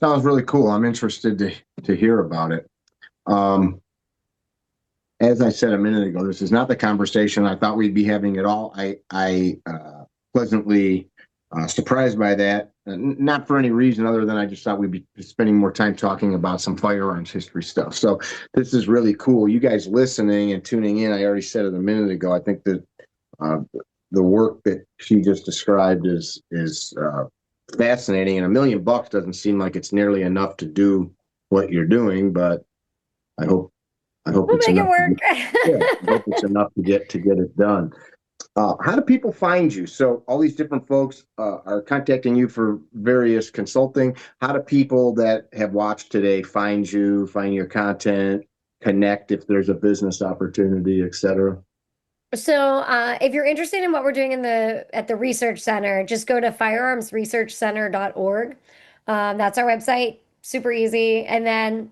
S1: Sounds really cool. I'm interested to hear about it. As I said a minute ago, this is not the conversation I thought we'd be having at all. I pleasantly surprised by that, not for any reason other than I just thought we'd be spending more time talking about some firearms history stuff. So this is really cool. You guys listening and tuning in, I already said it a minute ago. I think that the work that she just described is fascinating, and $1 million doesn't seem like it's nearly enough to do what you're doing, but I hope
S3: we'll
S1: it's
S3: make
S1: enough.
S3: It work.
S1: I hope it's enough to get it done. How do people find you? So all these different folks are contacting you for various consulting. How do people that have watched today find you, find your content? connect if there's a business opportunity, et cetera?
S3: So, if you're interested in what we're doing at the research center, just go to firearmsresearchcenter.org. That's our website, super easy. And then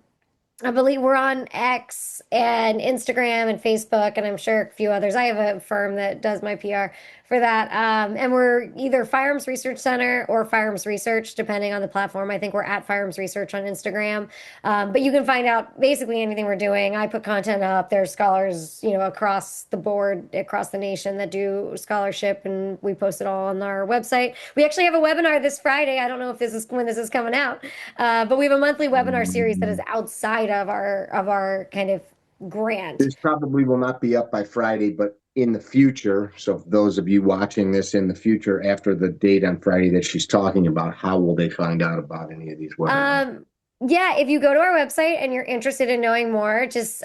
S3: I believe we're on X and Instagram and Facebook, and I'm sure a few others. I have a firm that does my PR for that. And we're either Firearms Research Center or Firearms Research, depending on the platform. I think we're at Firearms Research on Instagram. But you can find out basically anything we're doing. I put content up. There's scholars, across the board, across the nation that do scholarship, and we post it all on our website. We actually have a webinar this Friday. I don't know if this is when this is coming out, but we have a monthly webinar series that is outside of our kind of grant.
S1: This probably will not be up by Friday, but in the future, so those of you watching this in the future after the date on Friday that she's talking about, how will they find out about any of these webinars?
S3: Yeah, if you go to our website and you're interested in knowing more, just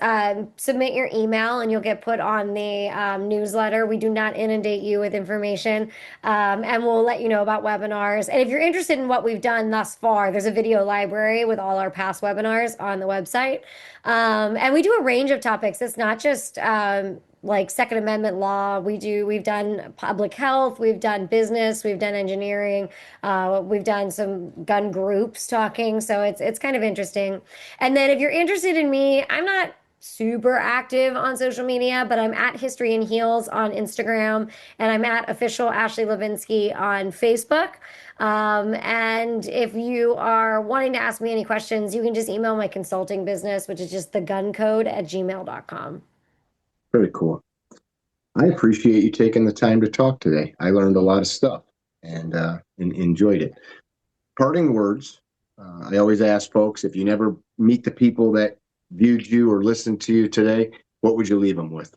S3: submit your email and you'll get put on the newsletter. We do not inundate you with information, and we'll let you know about webinars. And if you're interested in what we've done thus far, there's a video library with all our past webinars on the website. And we do a range of topics. It's not just like Second Amendment law. We've done public health, we've done business, we've done engineering, we've done some gun groups talking. So it's kind of interesting. And then if you're interested in me, I'm not super active on social media, but I'm at History and Heels on Instagram, and I'm at official Ashley Hlebinsky on Facebook. And if you are wanting to ask me any questions, you can just email my consulting business, which is just theguncode@gmail.com.
S1: Very cool. I appreciate you taking the time to talk today. I learned a lot of stuff and enjoyed it. Parting words. I always ask folks, if you never meet the people that viewed you or listened to you today, what would you leave them with?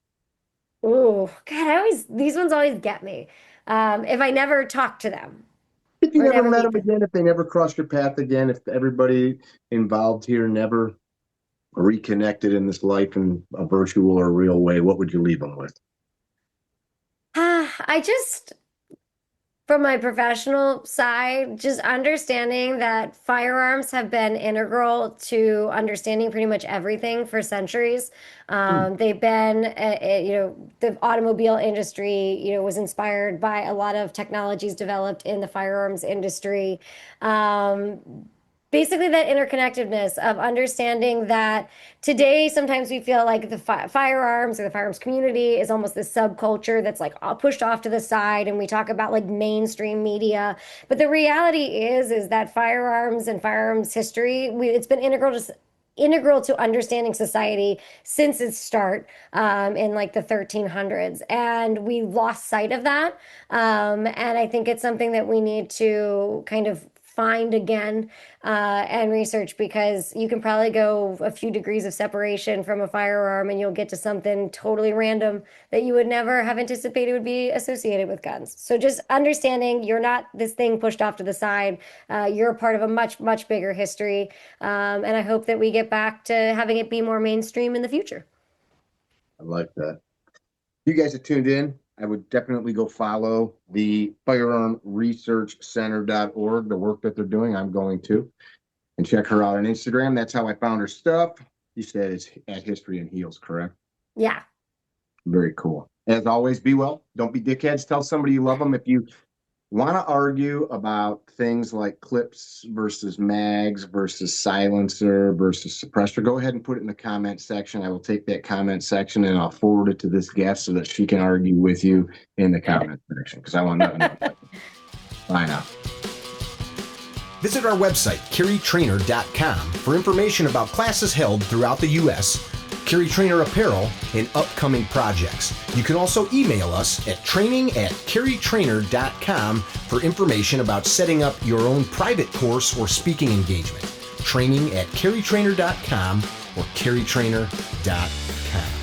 S3: Oh, God, these ones always get me. If I never talk to them.
S1: If you never met them again, if they never crossed your path again, if everybody involved here never reconnected in this life in a virtual or real way, what would you leave them with?
S3: From my professional side, just understanding that firearms have been integral to understanding pretty much everything for centuries. They've been, the automobile industry, was inspired by a lot of technologies developed in the firearms industry. Basically, that interconnectedness of understanding that today sometimes we feel like the firearms or the firearms community is almost this subculture that's like pushed off to the side, and we talk about like mainstream media. But the reality is that firearms and firearms history, it's been integral to understanding society since its start in like the 1300s, and we lost sight of that. And I think it's something that we need to kind of find again and research, because you can probably go a few degrees of separation from a firearm and you'll get to something totally random that you would never have anticipated would be associated with guns. So just understanding you're not this thing pushed off to the side. You're a part of a much, much bigger history. And I hope that we get back to having it be more mainstream in the future.
S1: I like that. You guys have tuned in. I would definitely go follow the firearmresearchcenter.org, the work that they're doing. I'm going to. And check her out on Instagram. That's how I found her stuff. You said it's at History and Heels, correct?
S3: Yeah.
S1: Very cool. As always, be well. Don't be dickheads. Tell somebody you love them. If you want to argue about things like clips versus mags versus silencer versus suppressor, go ahead and put it in the comment section. I will take that comment section and I'll forward it to this guest so that she can argue with you in the comment section, because I want nothing else. Bye now.
S2: Visit our website, carrytrainer.com, for information about classes held throughout the U.S., Carry Trainer apparel, and upcoming projects. You can also email us at training@carrytrainer.com for information about setting up your own private course or speaking engagement. Training@carrytrainer.com or carrytrainer.com.